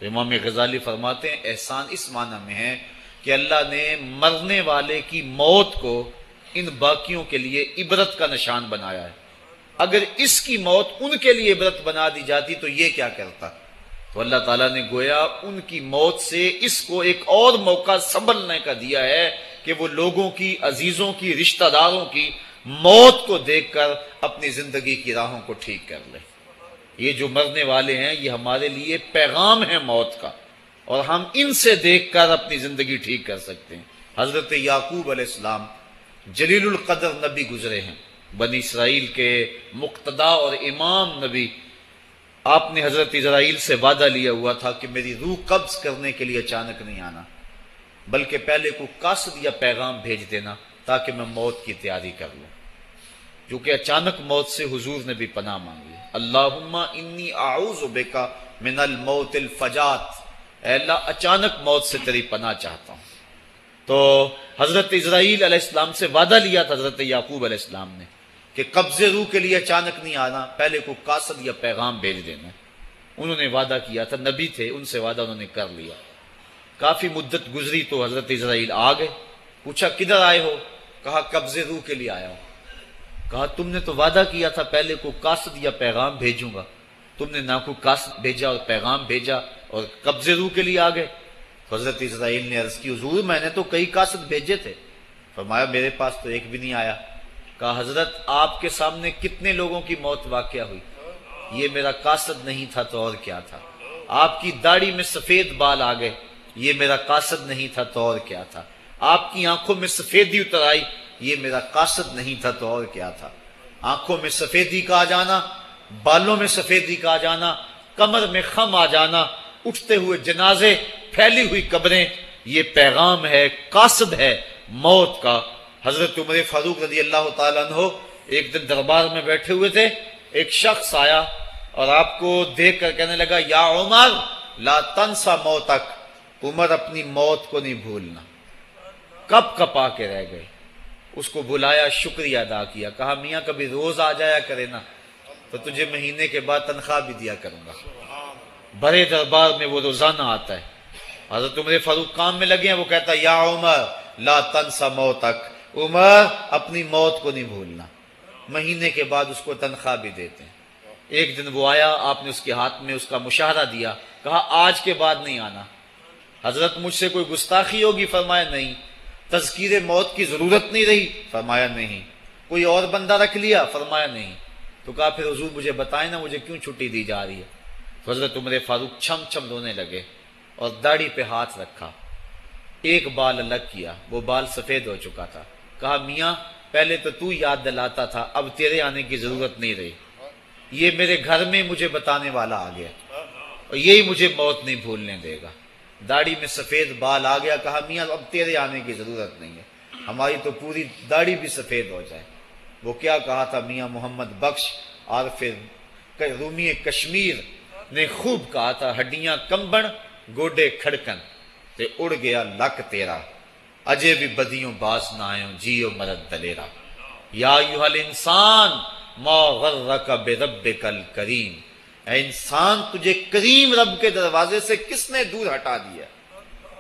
تو امام غزالی فرماتے ہیں احسان اس معنی میں ہے کہ اللہ نے مرنے والے کی موت کو ان باقیوں کے لیے عبرت کا نشان بنایا ہے۔ اگر اس کی موت ان کے لیے عبرت بنا دی جاتی تو یہ کیا کرتا؟ تو اللہ تعالیٰ نے گویا ان کی موت سے اس کو ایک اور موقع سنبھلنے کا دیا ہے کہ وہ لوگوں کی، عزیزوں کی، رشتہ داروں کی موت کو دیکھ کر اپنی زندگی کی راہوں کو ٹھیک کر لیں۔ یہ جو مرنے والے ہیں یہ ہمارے لیے پیغام ہے موت کا، اور ہم ان سے دیکھ کر اپنی زندگی ٹھیک کر سکتے ہیں۔ حضرت یعقوب علیہ السلام جلیل القدر نبی گزرے ہیں، بنی اسرائیل کے مقتدا اور امام نبی۔ آپ نے حضرت اسرائیل سے وعدہ لیا ہوا تھا کہ میری روح قبض کرنے کے لیے اچانک نہیں آنا، بلکہ پہلے کو قاصد یا پیغام بھیج دینا تاکہ میں موت کی تیاری کر لوں۔ جو کہ اچانک موت سے حضور نے بھی پناہ مانگی، اللہم انی اعوذ بک من الموت الفجات، اے اللہ اچانک موت سے تیری پناہ چاہتا ہوں۔ تو حضرت اسرائیل علیہ السلام سے وعدہ لیا تھا حضرت یعقوب علیہ السلام نے کہ قبض روح کے لیے اچانک نہیں آنا، پہلے کو قاصد یا پیغام بھیج دینا۔ انہوں نے وعدہ کیا تھا، نبی تھے، ان سے وعدہ انہوں نے کر لیا۔ کافی مدت گزری تو حضرت اسرائیل آ گئے، پوچھا کدھر آئے ہو؟ کہا قبض روح کے لیے آیا ہوں۔ کہا تم نے تو وعدہ کیا تھا پہلے کو قاصد یا پیغام بھیجوں گا، تم نے نہ کو قاصد بھیجا اور پیغام بھیجا اور قبض روح کے لیے آ گئے۔ حضرت اسرائیل نے عرض کی حضور میں نے تو کئی قاصد بھیجے تھے۔ فرمایا میرے پاس تو ایک بھی نہیں آیا۔ کہا حضرت آپ کے سامنے کتنے لوگوں کی موت واقع ہوئی، یہ میرا قاصد نہیں تھا تو اور کیا تھا۔ آپ کی داڑھی میں سفید بال آ گئے، یہ میرا قاصد نہیں تھا تو اور کیا تھا۔ آپ کی آنکھوں میں سفیدی اتر آئی، یہ میرا قاصد نہیں تھا تو اور کیا تھا۔ آنکھوں میں سفیدی کا آ جانا، بالوں میں سفیدی کا آ جانا، کمر میں خم آ جانا، اٹھتے ہوئے جنازے، پھیلی ہوئی قبریں، یہ پیغام ہے، قاصد ہے موت کا۔ حضرت عمر فاروق رضی اللہ تعالیٰ عنہ ایک دن دربار میں بیٹھے ہوئے تھے، ایک شخص آیا اور آپ کو دیکھ کر کہنے لگا یا عمر لا تنسا موتک، عمر اپنی موت کو نہیں بھولنا۔ کب کپا کے رہ گئے، اس کو بلایا، شکریہ ادا کیا، کہا میاں کبھی روز آ جایا کرے نا تو تجھے مہینے کے بعد تنخواہ بھی دیا کروں گا۔ بڑے دربار میں وہ روزانہ آتا ہے. حضرت عمر فاروق کام میں لگے ہیں، وہ کہتا ہے یا عمر لا تنسا موتک، عمر اپنی موت کو نہیں بھولنا. مہینے کے بعد اس کو تنخواہ بھی دیتے ہیں. ایک دن وہ آیا، آپ نے اس کے ہاتھ میں اس کا مشاہرہ دیا، کہا آج کے بعد نہیں آنا. حضرت مجھ سے کوئی گستاخی ہوگی؟ فرمایا نہیں. تذکیر موت کی ضرورت نہیں رہی؟ فرمایا نہیں. کوئی اور بندہ رکھ لیا؟ فرمایا نہیں. تو کہا پھر حضور مجھے بتائیں نا مجھے کیوں چھٹی دی جا رہی ہے. تو حضرت عمر فاروق چھم چھم رونے لگے اور داڑھی پہ ہاتھ رکھا، ایک بال الگ کیا، وہ بال سفید ہو چکا تھا. کہا میاں پہلے تو یاد دلاتا تھا، اب تیرے آنے کی ضرورت نہیں رہی. یہ میرے گھر میں مجھے بتانے والا آ گیا اور یہی مجھے موت نہیں بھولنے دے گا. داڑھی میں سفید بال آ گیا. کہا میاں اب تیرے آنے کی ضرورت نہیں ہے، ہماری تو پوری داڑھی بھی سفید ہو جائے. وہ کیا کہا تھا میاں محمد بخش عارف رومی کشمیر نے خوب کہا تھا، ہڈیاں کمبن گوڈے کھڑکن تے اڑ گیا لک تیرا، اجے بھی بدیوں باز نہ آئیں جیو مرد دلیرا. یا ایھا الانسان ما غرک بربک الکریم، اے انسان تجھے کریم رب کے دروازے سے کس نے دور ہٹا دیا.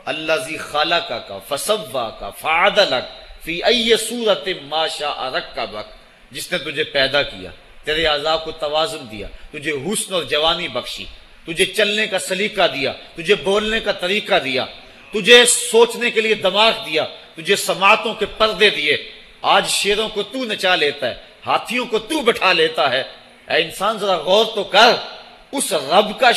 الذی خلقک فسواک فعدلک فی ای صورت ما شاء رکبک، جس نے تجھے پیدا کیا، تیرے اعضاء کو توازن دیا، تجھے حسن اور جوانی بخشی، تجھے چلنے کا سلیقہ دیا، تجھے بولنے کا طریقہ دیا، تجھے سوچنے کے لیے دماغ دیا، تجھے سماعتوں کے پردے دیے. آج شیروں کو تو نچا لیتا ہے، ہاتھیوں کو تو بٹھا لیتا ہے. اے انسان ذرا غور تو کر، اس رب کا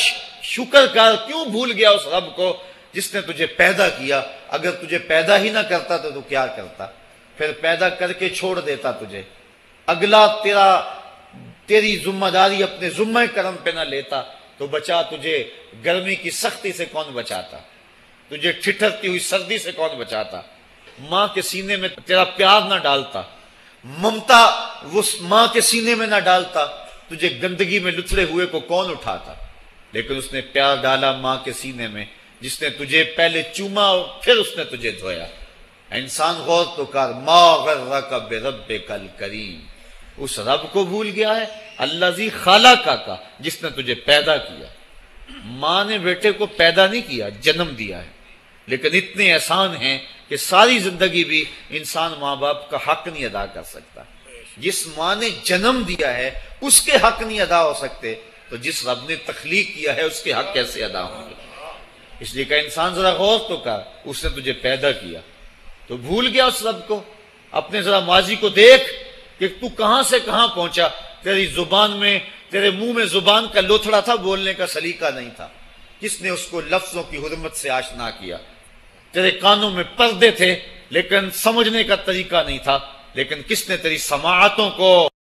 شکر کر. کیوں بھول گیا اس رب کو جس نے تجھے پیدا کیا؟ اگر تجھے پیدا ہی نہ کرتا تو کیا کرتا؟ پھر پیدا کر کے چھوڑ دیتا تجھے. اگلا تیری ذمہ داری اپنے ذمہ کرم پہ نہ لیتا تو بچا تجھے گرمی کی سختی سے کون بچاتا؟ تجھے ٹھٹھرتی ہوئی سردی سے کون بچاتا؟ ماں کے سینے میں تیرا پیار نہ ڈالتا، ممتا وہ ماں کے سینے میں نہ ڈالتا، تجھے گندگی میں لتھڑے ہوئے کو کون اٹھاتا؟ لیکن اس نے پیار ڈالا ماں کے سینے میں، جس نے تجھے پہلے چوما اور پھر اس نے تجھے دھویا. انسان غور تو کر، ما غرک بربک الکریم، اس رب کو بھول گیا ہے الذی خلقک، جس نے تجھے پیدا کیا. ماں نے بیٹے کو پیدا نہیں کیا، جنم دیا ہے. لیکن اتنے احسان ہیں کہ ساری زندگی بھی انسان ماں باپ کا حق نہیں ادا کر سکتا. جس ماں نے جنم دیا ہے اس کے حق نہیں ادا ہو سکتے، تو جس رب نے تخلیق کیا ہے اس کے حق کیسے ادا ہوں گے؟ اس لیے کہ انسان ذرا غور تو کر، اس نے تجھے پیدا کیا تو بھول گیا اس رب کو. اپنے ذرا ماضی کو دیکھ کہ تو کہاں سے کہاں پہنچا. تیری زبان میں، تیرے منہ میں زبان کا لوتھڑا تھا، بولنے کا سلیقہ نہیں تھا. کس نے اس کو لفظوں کی حرمت سے آشنا کیا؟ تیرے کانوں میں پردے تھے لیکن سمجھنے کا طریقہ نہیں تھا. لیکن کس نے تیری سماعتوں کو